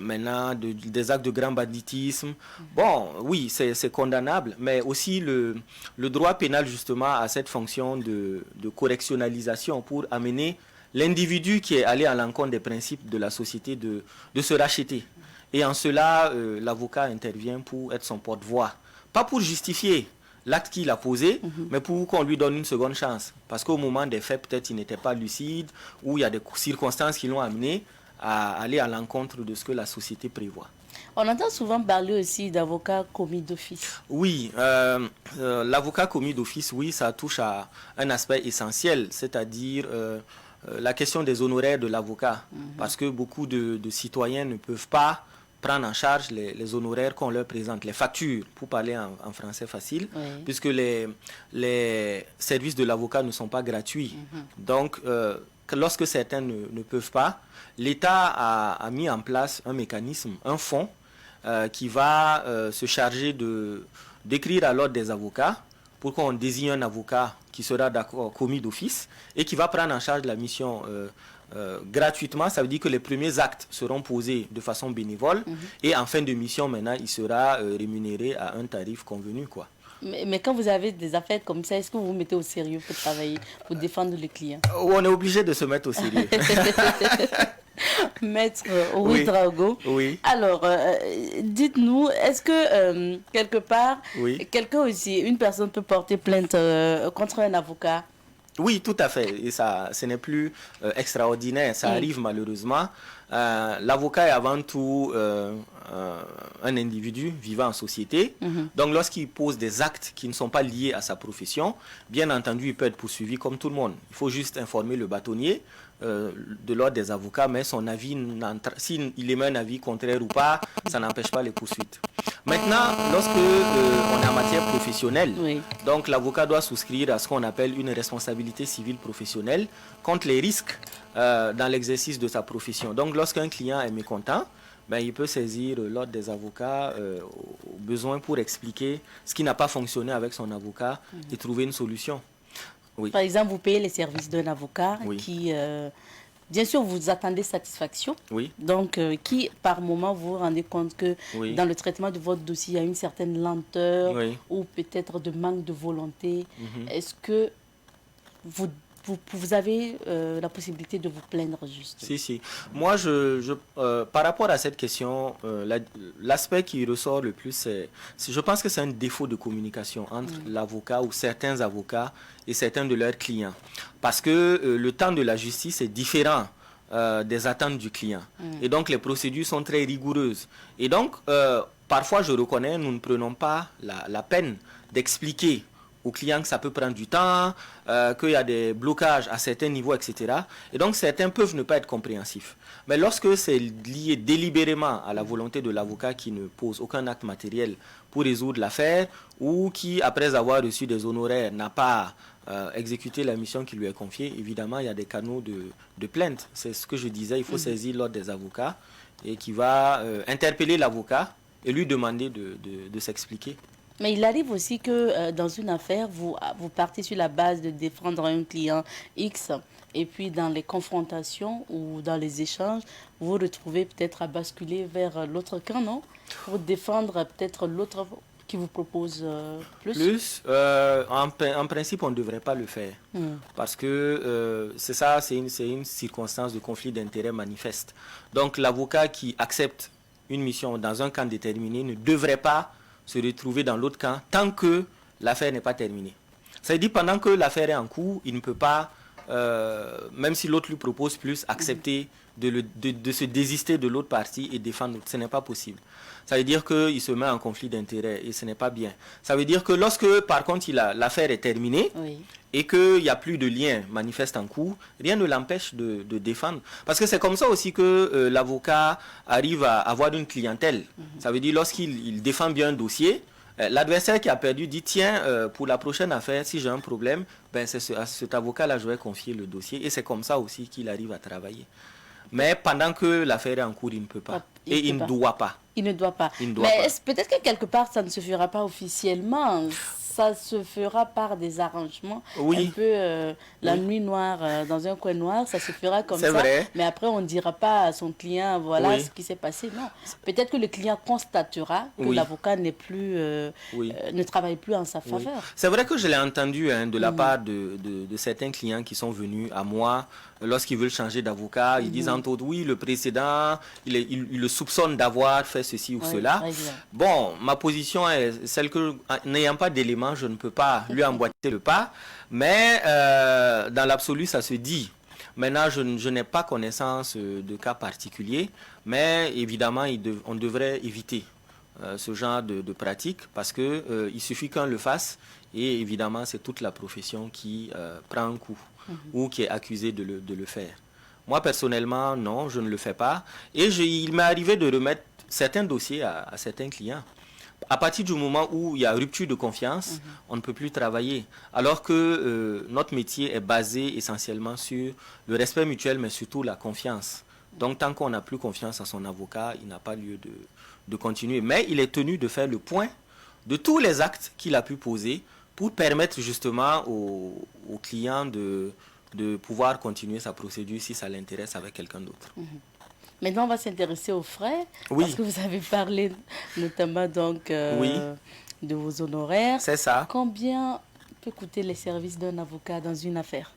Maintenant, des actes de grand banditisme. Bon, oui, c'est condamnable, mais aussi le droit pénal justement a cette fonction de correctionnalisation pour amener l'individu qui est allé à l'encontre des principes de la société de se racheter. Et en cela, l'avocat intervient pour être son porte-voix. Pas pour justifier l'acte qu'il a posé, mais pour qu'on lui donne une seconde chance. Parce qu'au moment des faits, peut-être il n'était pas lucide, ou il y a des circonstances qui l'ont amené à aller à l'encontre de ce que la société prévoit. On entend souvent parler aussi d'avocat commis d'office. Oui, l'avocat commis d'office, oui, ça touche à un aspect essentiel, c'est-à-dire la question des honoraires de l'avocat. Parce que beaucoup de citoyens ne peuvent pas prendre en charge les honoraires qu'on leur présente, les factures, pour parler en français facile, puisque les services de l'avocat ne sont pas gratuits. Donc, lorsque certains ne peuvent pas, l'État a mis en place un mécanisme, un fonds, qui va se charger d'écrire à l'ordre des avocats pour qu'on désigne un avocat qui sera d'accord commis d'office et qui va prendre en charge la mission gratuitement. Ça veut dire que les premiers actes seront posés de façon bénévole et en fin de mission, maintenant, il sera rémunéré à un tarif convenu, quoi. Mais quand vous avez des affaires comme ça, est-ce que vous vous mettez au sérieux pour travailler, pour défendre les clients? On est obligé de se mettre au sérieux. Maître Ouedraogo. Oui. Alors, dites-nous, est-ce que quelque part, quelqu'un aussi, une personne peut porter plainte contre un avocat? Oui, tout à fait. Et ça, ce n'est plus extraordinaire. Ça arrive malheureusement. L'avocat est avant tout un individu vivant en société. Donc, lorsqu'il pose des actes qui ne sont pas liés à sa profession, bien entendu, il peut être poursuivi comme tout le monde. Il faut juste informer le bâtonnier de l'ordre des avocats, mais son avis, s'il émet un avis contraire ou pas, ça n'empêche pas les poursuites. Maintenant, lorsque on est en matière professionnelle, donc l'avocat doit souscrire à ce qu'on appelle une responsabilité civile professionnelle contre les risques dans l'exercice de sa profession. Donc, lorsqu'un client est mécontent, ben, il peut saisir l'ordre des avocats au besoin pour expliquer ce qui n'a pas fonctionné avec son avocat et trouver une solution. Oui. Par exemple, vous payez les services d'un avocat qui, bien sûr, vous attendez satisfaction. Oui. Donc, qui, par moment, vous vous rendez compte que dans le traitement de votre dossier, il y a une certaine lenteur ou peut-être de manque de volonté. Est-ce que vous avez la possibilité de vous plaindre juste? Si. Moi, par rapport à cette question, l'aspect qui ressort le plus, je pense que c'est un défaut de communication entre l'avocat ou certains avocats et certains de leurs clients. Parce que le temps de la justice est différent des attentes du client. Et donc, les procédures sont très rigoureuses. Et donc, parfois, je reconnais, nous ne prenons pas la peine d'expliquer aux clients que ça peut prendre du temps, qu'il y a des blocages à certains niveaux, etc. Et donc, certains peuvent ne pas être compréhensifs. Mais lorsque c'est lié délibérément à la volonté de l'avocat qui ne pose aucun acte matériel pour résoudre l'affaire ou qui, après avoir reçu des honoraires, n'a pas exécuté la mission qui lui est confiée, évidemment, il y a des canaux de plainte. C'est ce que je disais, il faut saisir l'ordre des avocats et qui va interpeller l'avocat et lui demander de s'expliquer. Mais il arrive aussi que dans une affaire, vous partez sur la base de défendre un client X et puis dans les confrontations ou dans les échanges, vous vous retrouvez peut-être à basculer vers l'autre camp, non? Pour défendre peut-être l'autre qui vous propose plus. En principe, on ne devrait pas le faire. Parce que c'est une circonstance de conflit d'intérêts manifeste. Donc l'avocat qui accepte une mission dans un camp déterminé ne devrait pas se retrouver dans l'autre camp tant que l'affaire n'est pas terminée. Ça veut dire pendant que l'affaire est en cours, il ne peut pas, même si l'autre lui propose plus, accepter de se désister de l'autre partie et défendre l'autre. Ce n'est pas possible. Ça veut dire qu'il se met en conflit d'intérêts et ce n'est pas bien. Ça veut dire que lorsque, par contre, l'affaire est terminée et qu'il n'y a plus de lien manifeste en cours, rien ne l'empêche de défendre. Parce que c'est comme ça aussi que l'avocat arrive à avoir une clientèle. Ça veut dire lorsqu'il défend bien un dossier, l'adversaire qui a perdu dit tiens, pour la prochaine affaire, si j'ai un problème, ben c'est à cet avocat-là je vais confier le dossier. Et c'est comme ça aussi qu'il arrive à travailler. Mais pendant que l'affaire est en cours, il ne peut pas. Et il ne doit pas. Il ne doit pas. Mais peut-être que quelque part, ça ne se fera pas officiellement. Ça se fera par des arrangements. Un peu la nuit noire, dans un coin noir, ça se fera comme ça. Vrai. Mais après, on ne dira pas à son client, voilà ce qui s'est passé. Non. Peut-être que le client constatera que l'avocat n'est plus, ne travaille plus en sa faveur. C'est vrai que je l'ai entendu de la part de certains clients qui sont venus à moi lorsqu'ils veulent changer d'avocat. Ils disent entre autres, oui, le précédent, il le soupçonne d'avoir fait ceci ou cela. Bon, ma position est celle que, n'ayant pas d'éléments, je ne peux pas lui emboîter le pas, mais dans l'absolu, ça se dit. Maintenant, je n'ai pas connaissance de cas particuliers, mais évidemment, on devrait éviter ce genre de pratique parce qu'il suffit qu'un le fasse et évidemment, c'est toute la profession qui prend un coup ou qui est accusée de le faire. Moi, personnellement, non, je ne le fais pas. Et il m'est arrivé de remettre certains dossiers à certains clients. À partir du moment où il y a rupture de confiance, on ne peut plus travailler. Alors que notre métier est basé essentiellement sur le respect mutuel, mais surtout la confiance. Donc, tant qu'on n'a plus confiance à son avocat, il n'a pas lieu de continuer. Mais il est tenu de faire le point de tous les actes qu'il a pu poser pour permettre justement au client de pouvoir continuer sa procédure si ça l'intéresse avec quelqu'un d'autre. Maintenant, on va s'intéresser aux frais, parce que vous avez parlé notamment donc, de vos honoraires. C'est ça. Combien peut coûter les services d'un avocat dans une affaire?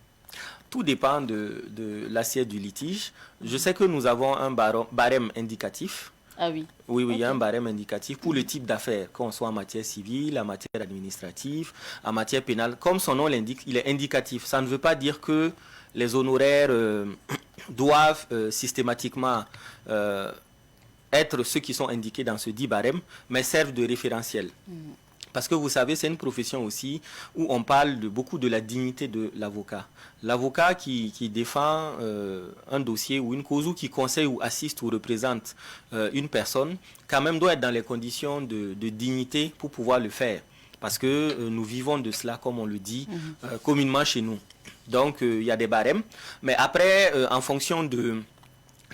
Tout dépend de l'assiette du litige. Je sais que nous avons un barème indicatif. Ah oui. Oui, il y a un barème indicatif pour le type d'affaires, qu'on soit en matière civile, en matière administrative, en matière pénale. Comme son nom l'indique, il est indicatif. Ça ne veut pas dire que les honoraires doivent systématiquement être ceux qui sont indiqués dans ce dit barème, mais servent de référentiel. Parce que vous savez, c'est une profession aussi où on parle beaucoup de la dignité de l'avocat. L'avocat qui défend un dossier ou une cause ou qui conseille ou assiste ou représente une personne, quand même doit être dans les conditions de dignité pour pouvoir le faire. Parce que nous vivons de cela, comme on le dit, communément chez nous. Donc, il y a des barèmes. Mais après, en fonction de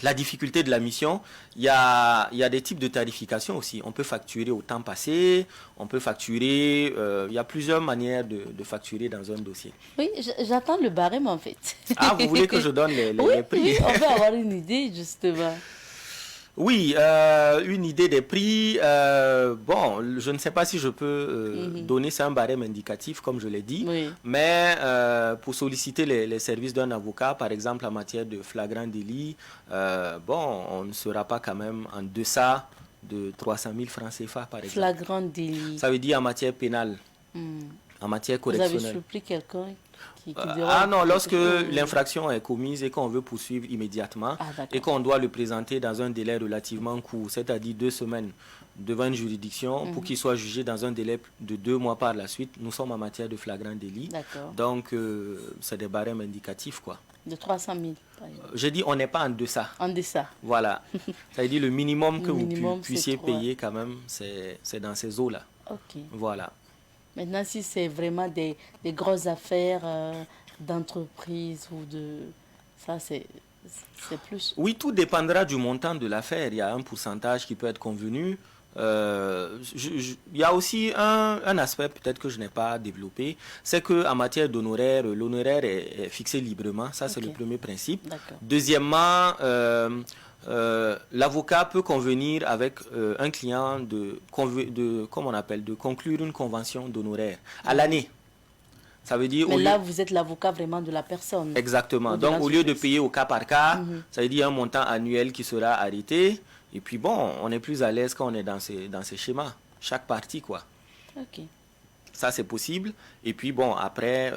la difficulté de la mission, il y a des types de tarification aussi. On peut facturer au temps passé, on peut facturer, il y a plusieurs manières de facturer dans un dossier. Oui, j'attends le barème en fait. Ah, vous voulez que je donne les prix? Oui, on peut avoir une idée justement. Oui, une idée des prix. Bon, je ne sais pas si je peux donner ça un barème indicatif, comme je l'ai dit. Oui. Mais pour solliciter les services d'un avocat, par exemple en matière de flagrant délit, bon, on ne sera pas quand même en deçà de 300 000 francs CFA, par exemple. Flagrant délit. Ça veut dire en matière pénale, en matière correctionnelle. Vous avez surpris quelqu'un qui ah non, lorsque l'infraction est commise et qu'on veut poursuivre immédiatement et qu'on doit le présenter dans un délai relativement court, c'est-à-dire 2 semaines devant une juridiction pour qu'il soit jugé dans un délai de 2 mois par la suite, nous sommes en matière de flagrant délit. Donc, c'est des barèmes indicatifs, quoi. De 300 000, par exemple. J'ai dit, on n'est pas en deçà. En deçà. Voilà. Ça veut dire le minimum que vous puissiez payer quand même, c'est dans ces eaux-là. Ok. Voilà. Maintenant, si c'est vraiment des grosses affaires d'entreprise ou de... Ça, c'est plus... Oui, tout dépendra du montant de l'affaire. Il y a un pourcentage qui peut être convenu. Il y a aussi un aspect peut-être que je n'ai pas développé, c'est qu'en matière d'honoraire, l'honoraire est fixé librement. Ça, c'est le premier principe. Deuxièmement, l'avocat peut convenir avec un client de conclure une convention d'honoraire à l'année. Ça veut dire... Mais là, vous êtes l'avocat vraiment de la personne. Exactement. Donc, au lieu de payer au cas par cas, ça veut dire un montant annuel qui sera arrêté. Et puis, bon, on est plus à l'aise quand on est dans ces schémas. Chaque partie, quoi. OK. Ça, c'est possible. Et puis, bon, après,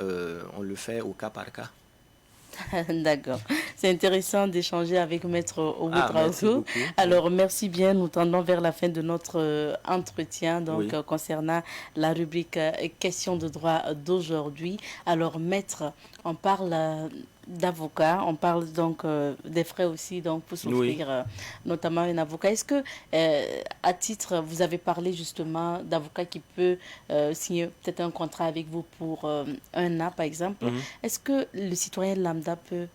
on le fait au cas par cas. D'accord. C'est intéressant d'échanger avec Maître Ouédraogo. Alors, merci bien. Nous tendons vers la fin de notre entretien donc, concernant la rubrique questions de droit d'aujourd'hui. Alors, Maître, on parle d'avocat, on parle donc des frais aussi donc, pour s'offrir notamment un avocat. Est-ce que, à titre, vous avez parlé justement d'avocat qui peut signer peut-être un contrat avec vous pour 1 an, par exemple. Est-ce que le citoyen lambda peut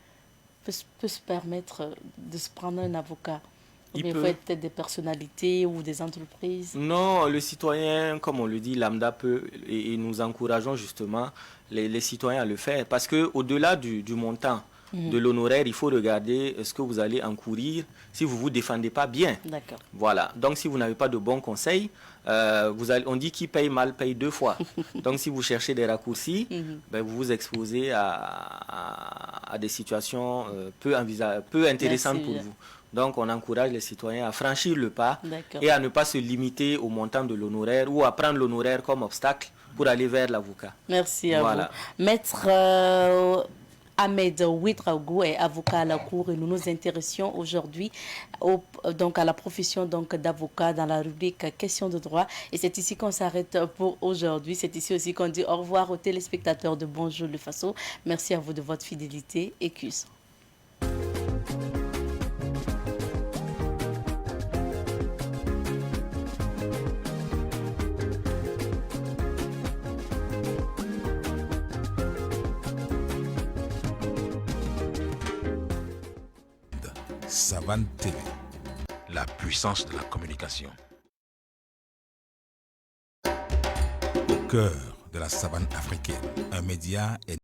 se permettre de se prendre un avocat? Il faut être peut-être des personnalités ou des entreprises? Non, le citoyen, comme on le dit, lambda peut, et nous encourageons justement les citoyens à le faire. Parce qu'au-delà du montant de l'honoraire, il faut regarder ce que vous allez encourir si vous ne vous défendez pas bien. D'accord. Voilà. Donc, si vous n'avez pas de bons conseils, on dit qui paye mal paye 2 fois. Donc, si vous cherchez des raccourcis, ben, vous vous exposez à des situations peu intéressantes pour vous. Donc, on encourage les citoyens à franchir le pas et à ne pas se limiter au montant de l'honoraire ou à prendre l'honoraire comme obstacle pour aller vers l'avocat. Merci à vous. Maître Ahmed Ouédraogo est avocat à la Cour et nous nous intéressions aujourd'hui donc à la profession d'avocat dans la rubrique questions de droit. Et c'est ici qu'on s'arrête pour aujourd'hui. C'est ici aussi qu'on dit au revoir aux téléspectateurs de Bonjour le Faso. Merci à vous de votre fidélité et cuisse. Savane TV, la puissance de la communication. Au cœur de la savane africaine, un média est